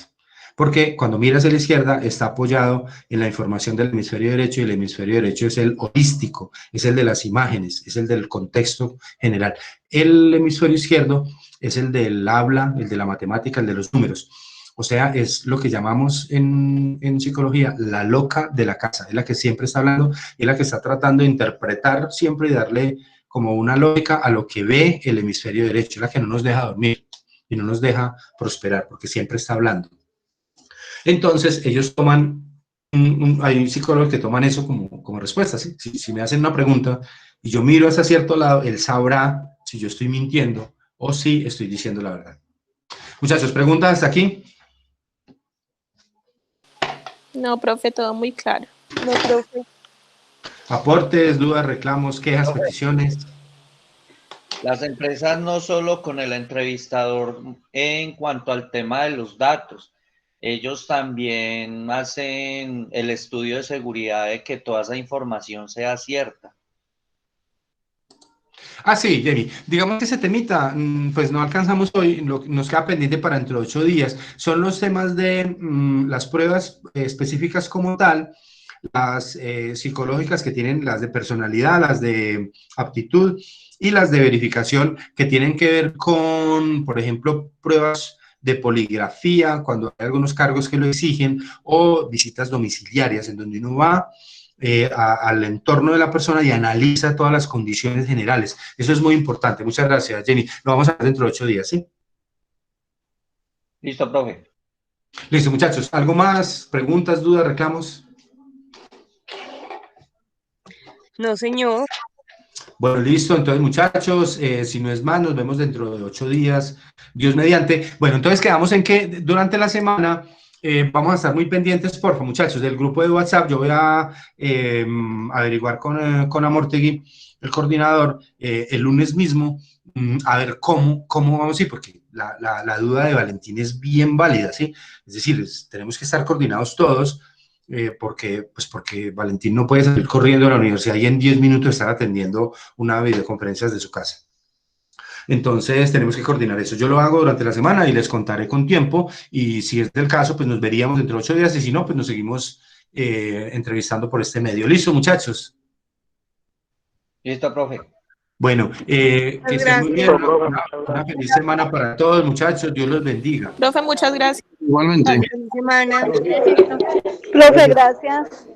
Porque cuando mira hacia la izquierda, está apoyado en la información del hemisferio derecho, y el hemisferio derecho es el holístico, es el de las imágenes, es el del contexto general. El hemisferio izquierdo es el del habla, el de la matemática, el de los números. O sea, es lo que llamamos en psicología la loca de la casa, es la que siempre está hablando, es la que está tratando de interpretar siempre y darle como una lógica a lo que ve el hemisferio derecho, es la que no nos deja dormir y no nos deja prosperar, porque siempre está hablando. Entonces, ellos toman, hay psicólogos que toman eso como respuesta, ¿sí? Si me hacen una pregunta y yo miro hacia cierto lado, él sabrá si yo estoy mintiendo o si estoy diciendo la verdad. Muchachos, ¿preguntas hasta aquí? No, profe, todo muy claro. No, profe. Aportes, dudas, reclamos, quejas, peticiones. Las empresas no solo con el entrevistador en cuanto al tema de los datos, ellos también hacen el estudio de seguridad de que toda esa información sea cierta. Ah, sí, Jamie. Digamos que ese temita, pues no alcanzamos hoy, nos queda pendiente para dentro de 8 días. Son los temas de las pruebas específicas como tal. las psicológicas que tienen las de personalidad, las de aptitud y las de verificación que tienen que ver con, por ejemplo, pruebas de poligrafía, cuando hay algunos cargos que lo exigen, o visitas domiciliarias, en donde uno va al entorno de la persona y analiza todas las condiciones generales. Eso es muy importante. Muchas gracias, Jenny. Lo vamos a ver dentro de 8 días, ¿sí? Listo, profe. Listo, muchachos. ¿Algo más? ¿Preguntas, dudas, reclamos? No, señor. Bueno, listo. Entonces, muchachos, si no es más, nos vemos dentro de 8 días, Dios mediante. Bueno, entonces quedamos en que durante la semana vamos a estar muy pendientes, por favor, muchachos, del grupo de WhatsApp. Yo voy a averiguar con Amortegui, el coordinador, el lunes mismo, a ver cómo vamos a ir, porque la duda de Valentín es bien válida, ¿sí? Es decir, tenemos que estar coordinados todos. Porque Valentín no puede salir corriendo a la universidad y en 10 minutos estar atendiendo una videoconferencia desde su casa. Entonces tenemos que coordinar eso. Yo lo hago durante la semana y les contaré con tiempo, y si es del caso, pues nos veríamos dentro de 8 días, y si no, pues nos seguimos entrevistando por este medio. ¿Listo, muchachos? Listo, profe. Bueno, que estén muy bien. Una feliz semana para todos, muchachos. Dios los bendiga. Profe, muchas gracias. Igualmente. Feliz semana. Profe, gracias.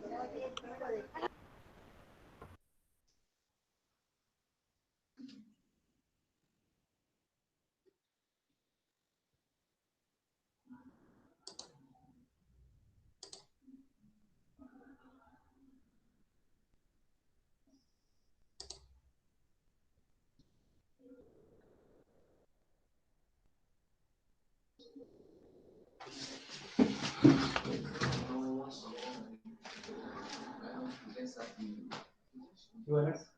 Buenas.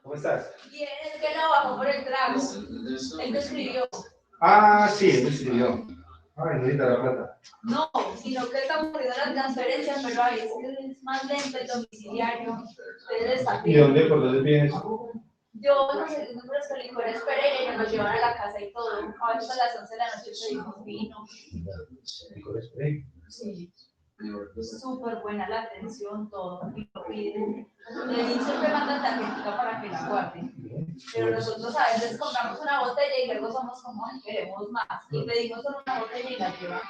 ¿Cómo estás? Bien, es que lo bajó por el trago. Él me escribió. Ah, sí, él me escribió. Ay, necesita la plata. No, sino que estamos poniendo las transferencias, pero ahí es más lento el domiciliario. Entonces está ¿Y dónde, por dónde vienes? Yo no sé, no, pero es que el licor es Pereira y nos llevan a la casa y todo. A veces a las 11 de la noche pedimos vino. ¿Licor es Pereira? Sí. Súper buena la atención, todo. Y lo piden. Y siempre mandan tarjetita para que la guarden. Pero nosotros a veces compramos una botella y luego somos como, "Ay, queremos más". Y pedimos solo una botella y la llevan.